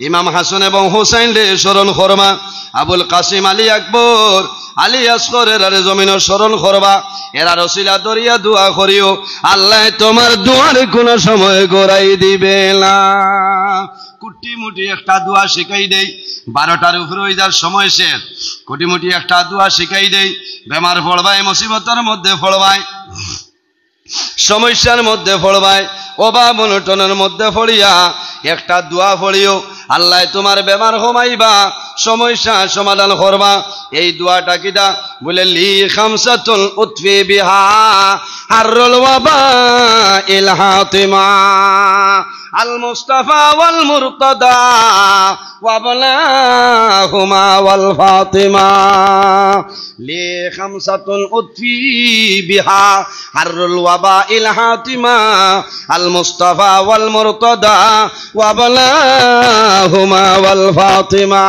ইমাম হাসান এবং হুসাইন রে স্মরণ করবা, আবুল কাসিম আলী আকবর আলী আসগরের জমিনের স্মরণ করবা। এরা রসিলা দরিয়া দোয়া করিও, আল্লাহ তোমার দোয়ার কোন সময় গড়াই দিবে না। কুটিমুটি একটা দোয়া শিখাই দেই, 12টার উপরে হয়ে যার সময় শেষ। কুটিমুটি একটা দোয়া শিখাই দেই, বেমার পড়বাই, মুসিবতের মধ্যে পড়বাই, সমস্যার মধ্যে পড়বাই, অভাব অনটনের মধ্যে পড়িয়া একটা দোয়া পড়িও, আল্লাহ তোমার বেমার কমাইবা, সমস্যা সমাধান করবা। এই দোয়াটা কিটা বলে, লি খামসাতুল উতফি বিহা হাররুল ওয়াবা ইল হাতিমা আল মুস্তাফা ওয়াল মুরতাদা ওয়াবনাহুমা ওয়াল ফাতিমা। লি খামসাতুল উতফি বিহা হাররুল ওয়াবা ইল হাতিমা আল মুস্তাফা ওয়াল মুরতাদা ওয়াবনাহুমা ওয়াল ফাতিমা।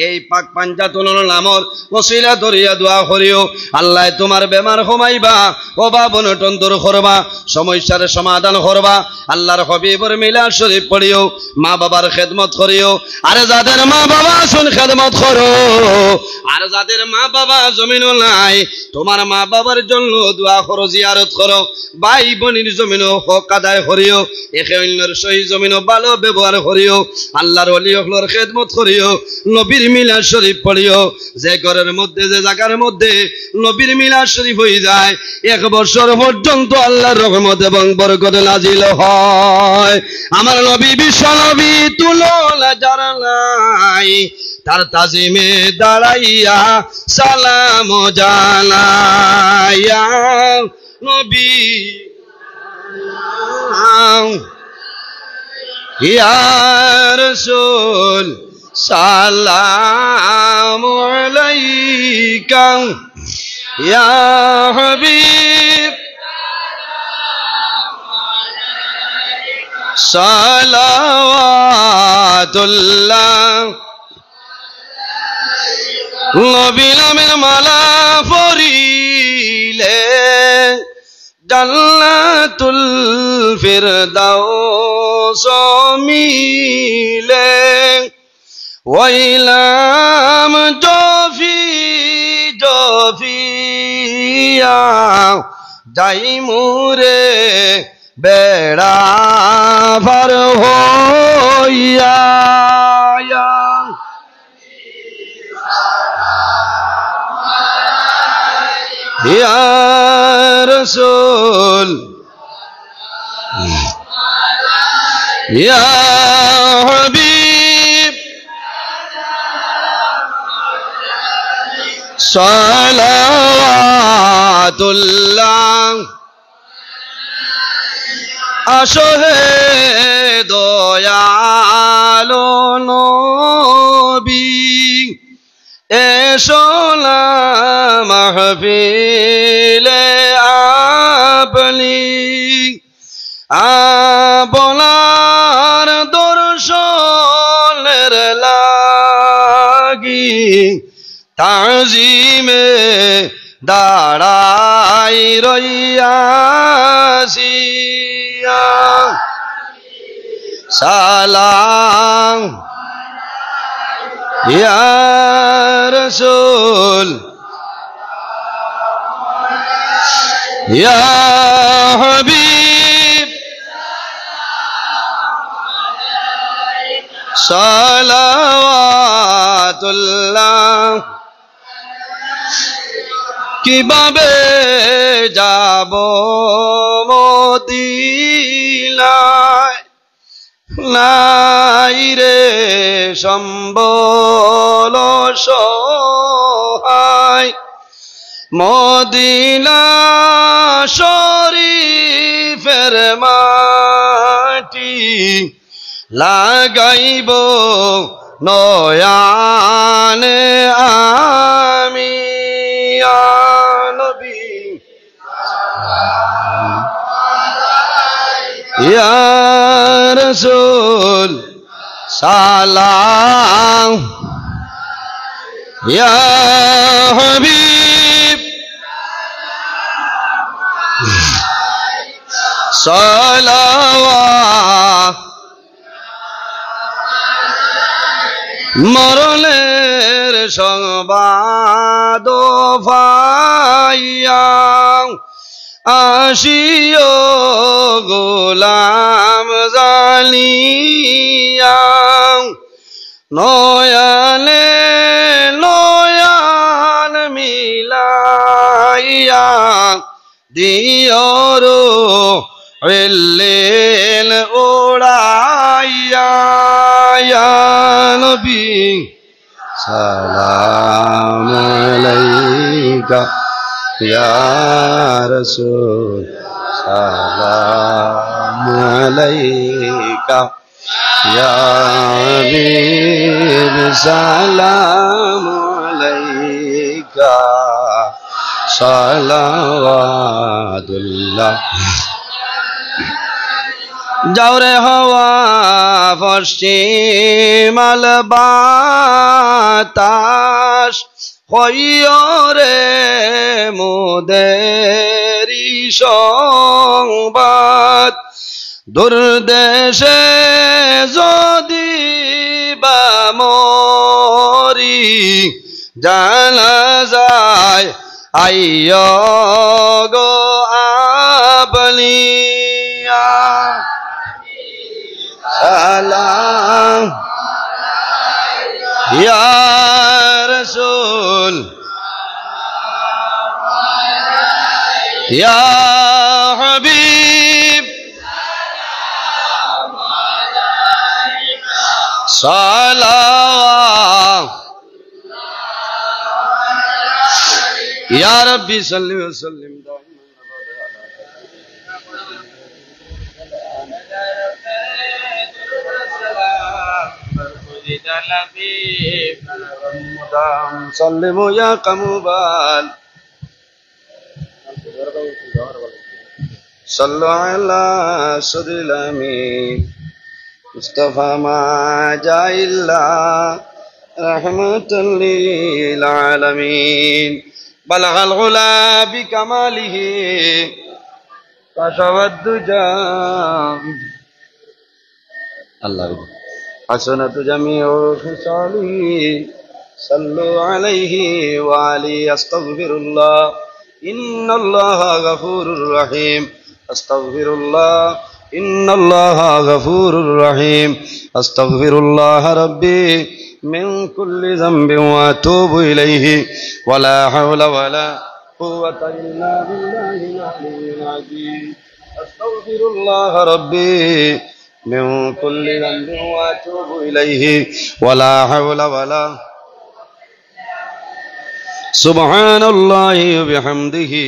এই পাক পাঞ্জাতুল নামর ওসিলা দরিয়া দোয়া করিও, আল্লাহ তোমার বেমার কমাইবা, অভাব অনটন দূর করবা, সমস্যার সমাধান করবা। আল্লাহর হাবিবের মিলাদ শরীফ পড়িও, মা বাবার খেদমত করিও। আর যাদের মা বাবা শুন খেদমত করো, আর যাদের মা বাবা জমিন নাই তোমার মা বাবার জন্য দোয়া করো, জিয়ারত করো, ভাই বোনের জমিন হক আদায় করিও, একে অন্যের সহি জমিন ভালো ব্যবহার করিও, আল্লাহর ওলি হকলের খেদমত করিও, নবীর মিলাদ শরীফ পড়িও। যে ঘরের মধ্যে যে জায়গার মধ্যে নবীর মিলাদ শরীফ হয়ে যায় 1 বছর পর্যন্ত আল্লাহর রহমত এবং বরকত নাজিল হয়। আমার নবী বিশ্ব নবী তুলনা যারা নাই তার তাজিমে দাঁড়াইয়া সালাম জানাইয়া নবী ইয়া রাসূল সালাম আলাইকা ইয়া হাবিব সালাওয়াতুল্লাহ। নবী নামের মালা পরিলে জান্নাতুল ফিরদাউস মিলে, ওইলাম জফি জফিয়া যাই মুরে বেড়া পার হইয়া ইয়া রাসূল ইয়া হাবিব সালাওয়াতুল্লাহ আসো হে দয়ালো নবী এসো না মাহফিলে আপনি আপনার দর্শনের লাগি তাজিমে দাঁড়াই রইয়াছি সালাম ইয়া রাসূল ইয়া হাবিব সালাওয়াতুল্লাহ কিভাবে যাব মদিনায় নাই রে সম্বল সহায় মদিনা শরীফের মাটি লাগাইব নয়ানে আমি নবী ইয়া রাসূল সালাম ইয়া হাবিব সালাওয়াত মরণের সংবাদ পাইয়া আসিও গোলাম জালিয়া নয়ানে নয়ান মিলাইয়া দিয়রো এলেন ওড়াইয়া নবী সালাম আলাইকা ইয়া রাসূল সালাম আলাইকা ইয়া হাবিব সালাম আলাইকা সালাওয়াতুল্লাহ যাওরে হওয়া পশ্চিমাল বাতাস হইরে মোদেরি সংবাদ দুর্দেশে যদি বা মরি জানা যায় আইয় গো আপনি সালাম ইয়া রাসূল ইয়া হাবিব সালাম ইয়া রাব্বি সাল্লি ওয়া সাল্লিম سلموا يا قموبال صلوا على سيد الأمين مصطفى ما جاء إلا رحمة للعالمين بلغ العلا بكماله كشف الدجى الله حسنة جميع خصاله صلوا عليه وعليه أستغفر الله ইন্নাল্লাহা গফুরুর রহিম আস্তাগফিরুল্লাহ ইন্নাল্লাহা গফুরুর রহিম আস্তাগফিরুল্লাহ রাব্বি মিন কুল্লি যামবিন ওয়া আতুবু ইলাইহি ওয়ালা হাওলা ওয়ালা কুওয়াতা ইল্লা বিল্লাহিল আলিয়্যিল আযীম আস্তাগফিরুল্লাহ রাব্বি মিন কুল্লি যামবিন ওয়া আতুবু ইলাইহি ওয়ালা হাওলা ওয়ালা সুবহানাল্লাহি ওয়া বিহামদিহি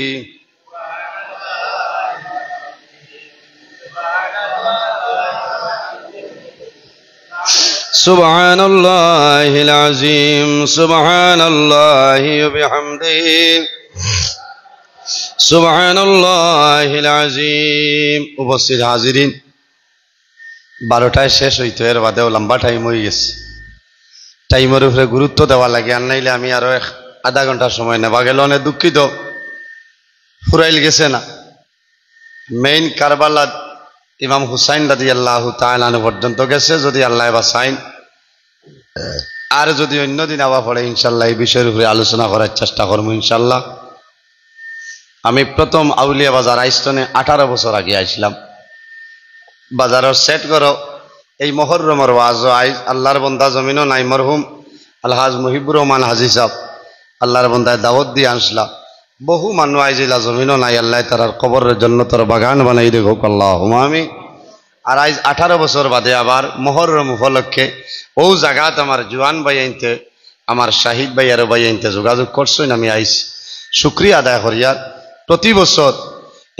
সুবহানাল্লাহিল আযীম সুবহানাল্লাহি ওয়া বিহামদিহি সুবহানাল্লাহিল আযীম। উপস্থিত হাজিরিন, 12টায় শেষ হইতো, এর বাদেও লম্বা টাইম হয়ে গেছে। টাইমের উপরে গুরুত্ব দেওয়া লাগে, আর নাইলে আমি আরো আধা ঘন্টার সময় নেবা গেল। অনেক দুঃখিত, ফুরাইল গেছে না। মেইন কারবালা ইমাম হুসাইন রাদিয়াল্লাহু তাআলা আনহু পর্যন্ত গেছে। যদি আল্লাহ বাঁচাইন, আর যদি অন্যদিন আবার পড়ে ইনশাল্লাহ এই বিষয়ের উপরে আলোচনা করার চেষ্টা করবো ইনশাল্লাহ। আমি প্রথম আউলিয়া বাজার আইস্তনে 18 বছর আগে আইছিলাম। বাজারের সেট করো এই মহররমের ওয়াজ আইজ আল্লাহর বন্দা জমিনও নাই, মরহুম আলহাজ মুহিবুর রহমান হাজি সাহেব আল্লাহর বন্দায় দাওয়াত দিয়ে আনসলা। বহু মানুষ আইজিলা জমিনও নাই, আল্লাহ তারার কবরের জন্য তোর বাগান বানাই দেখো আল্লাহুম্মা আমিন। আর আইজ 18 বছর বাদে আবার মহররম উপলক্ষে ও জায়গাত আমার জোয়ান ভাই আনতে, আমার শাহিদ ভাই আর ভাই আনতে যোগাযোগ করছেন। আমি আইছি শুকরিয়া আদায় করিয়ার। প্রতি বছর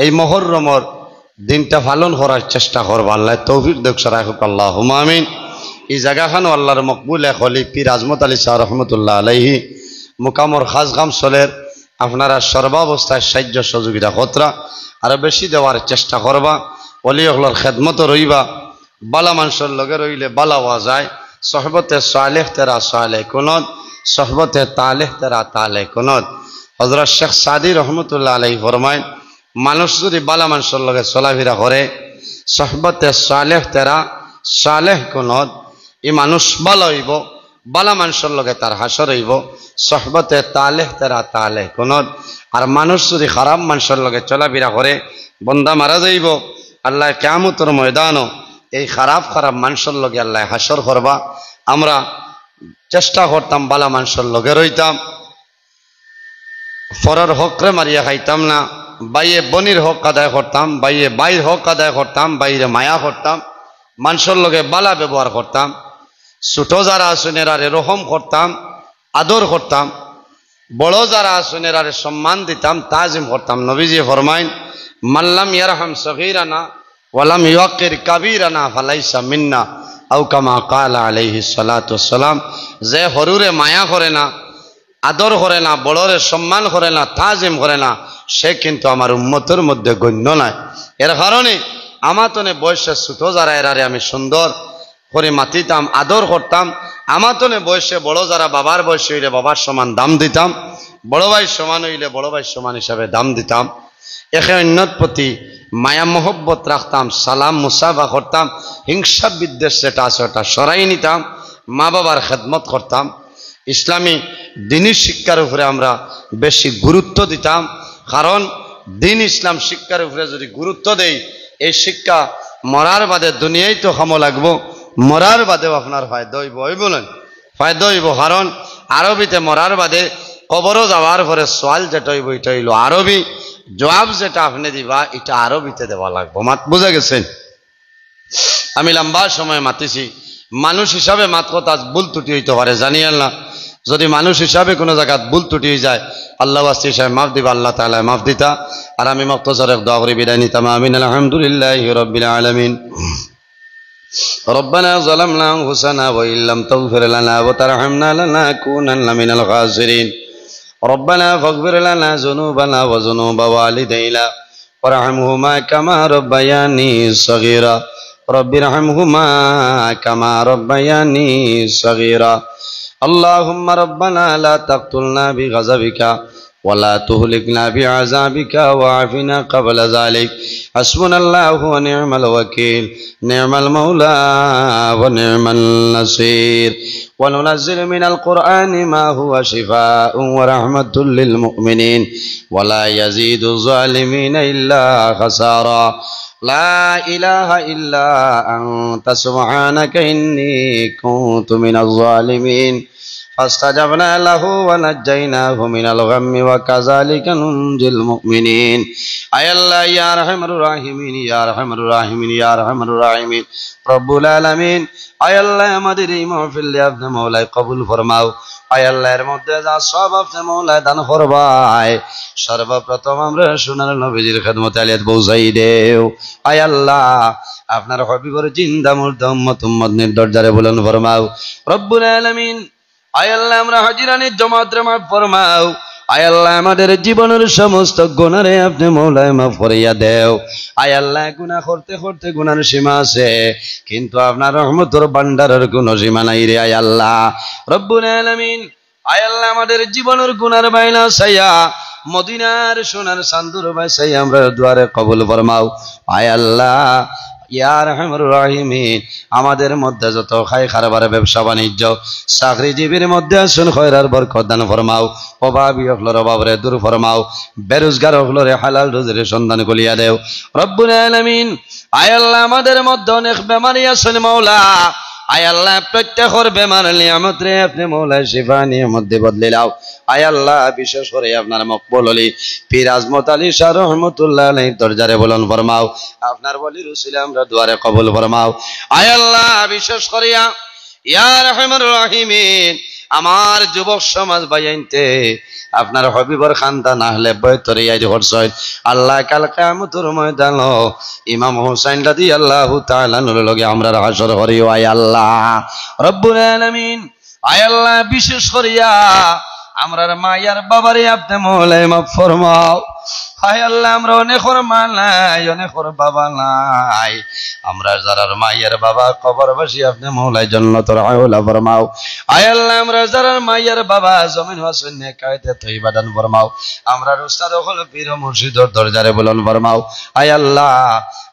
এই মহররমর দিনটা পালন করার চেষ্টা করবো। আল্লাহ তৌফিক দেখ রাখুক আল্লাহুম্মা আমিন। এই জায়গাখানো আল্লাহর মকবুল এক হলি পীর আজমত আলী শাহ রহমতুল্লাহ আলাইহি মুকামর খাস গাম চলের। আপনারা সর্বাবস্থায় সাহায্য সহযোগিতা কতরা আরো বেশি দেওয়ার চেষ্টা করবা। অলি হলর খেদমত রইবা, বালা মানুষের লগে রইলে বালা হওয়া যায়। সহবতে সালেহ তেরা সালেহ কুনত, সহবতে তালেহ তেরা তালেহ কুনত। হযরত শেখ সাদি রহমতুল্লাহ আলাইহি ফরমায়, মানুষ যদি বালা মানুষের লগে চলাফেরা করে, সহবতে সালেহ তেরা সালেহ কুনত, এই মানুষ ভালো হইব, বালা মানুষের লগে তার হাসর হইব। সহবতে তালেহ তেরা তালেহ কুনত। আর মানুষ যদি খারাপ মানুষের লগে চলাফেরা করে, বন্দা মারা যাইব। আল্লাহ কিয়ামতের ময়দানও এই খারাপ খারাপ মানুষের লগে আল্লাহ হাসর করবা। আমরা চেষ্টা করতাম বালা মানুষের লগে রইতাম, ফরার হকরে মারিয়া খাইতাম না, বাইয়ে বনির হক আদায় করতাম, বাইয়ে বাইর হক আদায় করতাম, বাইরে মায়া করতাম, মানুষের লগে বালা ব্যবহার করতাম। ছোট যারা আসুনের আরে রহম করতাম, আদর করতাম। বড় যারা আসুনের আরে সম্মান দিতাম, তাজিম করতাম। নবীজি ফরমাইন, মাল্লাম ইয়ারহাম সগীরানা ওয়ালাম ইউকির কাবীরানা ফালাইসা মিন্না, আও কামা ক্বালা আলাইহিস সালাতু ওয়াসসালাম। যে হরুরে মায়া করে না, আদর করে না, বড়রে সম্মান করে না, তাজিম করে না, সে কিন্তু আমার উম্মতের মধ্যে গণ্য নয়। এর কারণে আমাতনে বয়সে ছোট যারা এরারে আমি সুন্দর করে মাতিতাম, আদর করতাম। আমাতনে বয়সে বড় যারা বাবার বয়সে হইলে বাবার সমান দাম দিতাম, বড় ভাই সমান হইলে বড় ভাই সমান হিসাবে দাম দিতাম। একে অন্যর প্রতি মায়া মোহব্বত রাখতাম, সালাম মুসাফা করতাম। হিংসা বিদ্বেষ যেটা আছে ওটা সরাই নিতাম। মা বাবার খেদমত করতাম। ইসলামী দিনী শিক্ষার উপরে আমরা বেশি গুরুত্ব দিতাম। কারণ দিন ইসলাম শিক্ষার উপরে যদি গুরুত্ব দেই, এই শিক্ষা মরার বাদে দুনিয়ায় তো খামো লাগবো, মরার বাদেও আপনার ফায়দা হইব। ওই বলেন ফায়দা হইব। কারণ আরবিতে মরার বাদে কবরও যাওয়ার পরে সোয়াল যেটা হইব এটা হইল আরবি, জবাব যেটা আপনি দিবা এটা আরবিতে দেওয়া লাগবো। মাত বুঝা গেছেন? আমি লম্বা সময় মাতিছি, মানুষ হিসাবে মাত কথা ভুল ত্রুটি হইতে পারে, জানি আল্লাহ। যদি মানুষ হিসাবে কোনো জায়গায় ভুল ত্রুটি হয়ে যায়, আল্লাহ ওয়াস্তি হিসাবে মাফ দিবা, আল্লাহ তাআলা মাফ দিতা। আর আমি মুক্তসর দোয়া করে বিদায় নিতাম। আমিন। আলহামদুলিল্লাহি রাব্বিল আলামিন। ربنا ظلمنا أنفسنا وإن لم تغفر لنا وترحمنا لنكونن من الخاسرين. ربنا فاغفر لنا ذنوبنا وذنوب والدينا وارحمهما كما ربياني صغيرا. رب ارحمهما كما ربياني صغيرا. اللهم ربنا لا تقتلنا بغضبك ولا تهلكنا بعذابك وعافنا قبل ذلك حسبنا الله ونعم الوكيل نعم المولى ونعم النصير وننزل من القرآن ما هو شفاء ورحمة للمؤمنين ولا يزيد الظالمين إلا خسارا لا إله إلا أنت سبحانك إني كنت من الظالمين فاستجبنا له ونجيناه من الغم وكذلك ننجي المؤمنين أي الله يا أرحم الراحمين يا أرحم الراحمين يا أرحم الراحمين رب العالمين أي الله আমাদের এই মাহফিল আপনি মওলাই কবুল ফরমাও আয় আল্লাহর মধ্যে যা সব আপনি মওলাই দান ফরমায় সর্বপ্রথম আমরা সোনার নবীজির খিদমতে আলিয়াত পৌঁছাই দেও আয় আল্লাহ আপনার হাবিবের জিন্দা মুর্দা উম্মতের দরজারে বুলন্দ ফরমাও রব্বুল আলামিন আয় আল্লাহ আমরা হাজিরানের জমাতে মাফ ফরমাও আয় আল্লাহ আমাদের জীবনের সমস্ত গুনাহে আপনি মওলাই মাফ করিয়া দেও আয় আল্লাহ গুনাহ করতে করতে গুনার সীমা আছে কিন্তু আপনার রহমতের ভান্ডারের কোনো সীমা নাই রে আয় আল্লাহ রব্বুল আলামিন আয় আল্লাহ আমাদের জীবনের গুনার বাইনা সাইয়া মদিনার সোনার চাঁদুর বাইসাই আমরা দুয়ারে কবুল ফরমাও আয় আল্লাহ ইয়া আরহামুর রাহিমিন আমাদের মধ্যে যত খায় খারবার ব্যবসা বাণিজ্য চাকরিজীবীর মধ্যে আসুন খয়রার বরকত দান ফরমাও অভাবী হকলর অভাবরে দূর ফরমাও বেরোজগার হকলরে হালাল রুজির সন্ধান করিয়া দেও রব্বুল আলামিন আয় আল্লাহ আমাদের মধ্যে অনেক বেমারি আছেন মাওলা আয় আল্লাহ প্রত্যেকের বেমার নিয়ামত রে আপনি মাওলা শিফা নিয়ামত দিয়ে বদলে দাও আয় আল্লাহ বিশেষ করে আপনার মকবুল আলী পীর আজমত আলী শাহ রহমতুল্লাহ আলাইহির দরজারে বুলন্দ ফরমাও আপনার ওলির উসিলা আমরা দুয়ারে কবুল ফরমাও আয় আল্লাহ বিশেষ করিয়া ইয়া আরহামুর রাহিমিন আমার যুবক সমাজ বাইনতে আপনার হাবিবর খানদান আহলে বাইতের ইয়াজ করছেন আল্লাহ কাল কিয়ামতের ময়দানে ইমাম হুসাইন রাদিয়াল্লাহু তাআলা নূর লগে আমরা হাসর করিও আয় আল্লাহ রব্বুল আলামিন আয় আল্লাহ বিশেষ করিয়া আমরার মায়ার বাবারে আপনি মওলাই মাফ ফরমাও আয় আল্লাহ আমরা অনেকের মা নাই অনেকের বাবা নাই আমরা যারার মায়ের বাবা কবরবাসী আপনি মওলাই জান্নাতুল আলা ফরমাও আয় আল্লাহ আমরা যারার মায়ের বাবা জমিন ওয়াসিন নেকায়েতে তয়্যিবা দান ফরমাও আমরা উস্তাদ হল পীর মুর্শিদের দরজারে বুলন্দ ফরমাও আয় আল্লাহ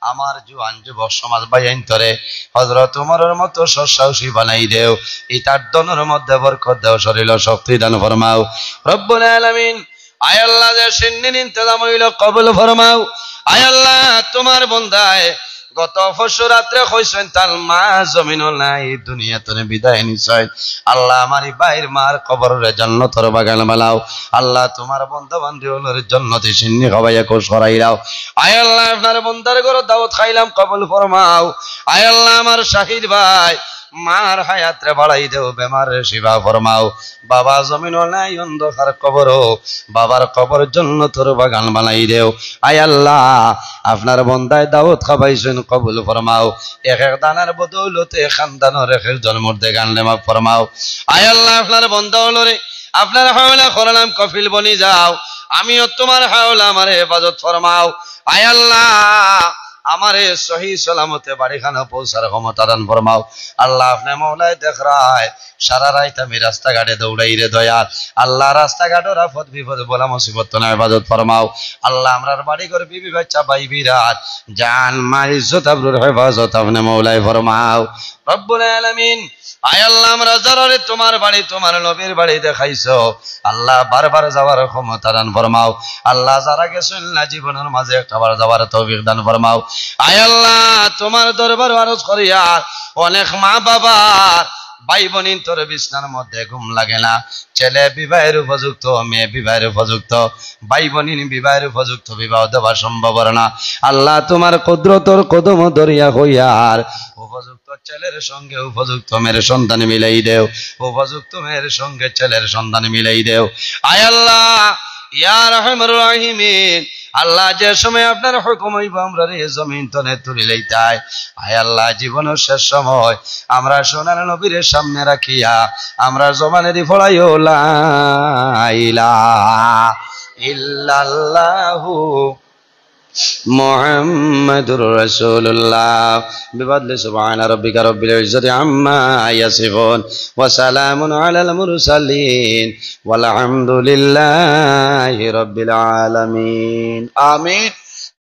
আমার জওয়ান যুবক সমাজ বাইনতরে হযরত ওমরের মতো সসাহসী বানাই দেও ইতার দনের মধ্যে বরকত দাও শরীর শক্তি দান ফরমাও রব্বুল আলামিন আয় আল্লাহ যে সিন্নির ইন্তজাম হইল কবুল ফরমাও আয় আল্লাহ তোমার বান্দায় গত পরশু রাত্রে কইছেন তার মা জমিন নাই দুনিয়াতে বিদায় নিছেন আল্লাহ আমারই বাইর মার কবরের জান্নাতের বাগান বানাও আল্লাহ তোমার বান্দা বান্দীদের জান্নাতে সিন্নি খাওয়াইয়া খুশ করাইলাও আয় আল্লাহ আপনার বান্দার ঘরে দাওয়াত খাইলাম কবুল ফরমাও আয় আল্লাহ আমার শাহিদ ভাই মার হায়াতরে বাড়াই দেও বেমারের শিফা ফরমাও বাবা জমিন নাই অন্ধকার কবর বাবার কবর জান্নাতের বাগান বানাই দেও আয় আল্লাহ আপনার বান্দায় দাওয়াত খাওয়াইছেন কবুল ফরমাও এক এক দানার বদৌলতে খানদানের এক একজন মর্দে গানলে মাফ ফরমাও আয় আল্লাহ আপনার বান্দা হলরে আপনার হাওলা করলাম কফিল বনি যাও আমিও তোমার হাওলা আমারে হেফাজত ফরমাও আয় আল্লাহ আমারে সহি সালামতে বাড়িখানা পৌঁছার ক্ষমতা দান ফরমাও আল্লাহ আপনি মওলাই দেখ রায় সারা রাত আমি রাস্তাঘাটে দৌড়াই রে দয়াল আল্লাহ রাস্তাঘাটের আফত বিপদ বলা মুসিবত না ইবাদত ফরমাও আল্লাহ আমরার বাড়ি ঘর বিবি বাচ্চা ভাই বিরাট জান মাল ইজ্জত আবরুর হেফাজত আপনি মওলাই ফরমাও রব্বুল আলামিন আয় আল্লাহ আমরা যারারে তোমার বাড়ি তোমার নবীর বাড়ি দেখাইছো আল্লাহ বারবার যাওয়ার ক্ষমতা দান ফরমাও আল্লাহ যারা গেছেন না জীবনের মাঝে একবার যাওয়ার তৌফিক দান ফরমাও আয় আল্লাহ তোমার দরবার আরজ করিয়া অনেক মা বাবা ভাই বোনিন তোর বিছনার মধ্যে ঘুম লাগে না ছেলে বিবাহের উপযুক্ত মেয়ে বিবাহের উপযুক্ত ভাই বোনিন বিবাহের উপযুক্ত বিবাহ দেওয়া সম্ভব না আল্লাহ তোমার কুদরতর কদম দরিয়া হইয়ার উপযুক্ত ছেলের সঙ্গে উপযুক্ত মেয়ের সন্তান মিলাই দেও উপযুক্ত মেয়ের সঙ্গে ছেলের সন্তান মিলাই দেও আয় আল্লাহ ইয়া আরহামুর রাহিমিন আল্লাহ যে সময় আপনার হুকুম হইব আমরা রে জমিন তনে তুলি লইতাই আয় আল্লাহ জীবনের শেষ সময় আমরা সোনার নবীর সামনে রাখিয়া আমরা জবানেরই ফলাইও লা ইলাহা ইল্লাল্লাহু মুহাম্মাদুর রাসূলুল্লাহ বিফadli সুবহানা রাব্বিকা রাব্বিল ইজ্জাতি আম্মা ইয়াসিফুন ওয়া সালামুন আলাল মুরসালিন ওয়াল হামদুলিল্লাহি রাব্বিল আলামিন আমিন।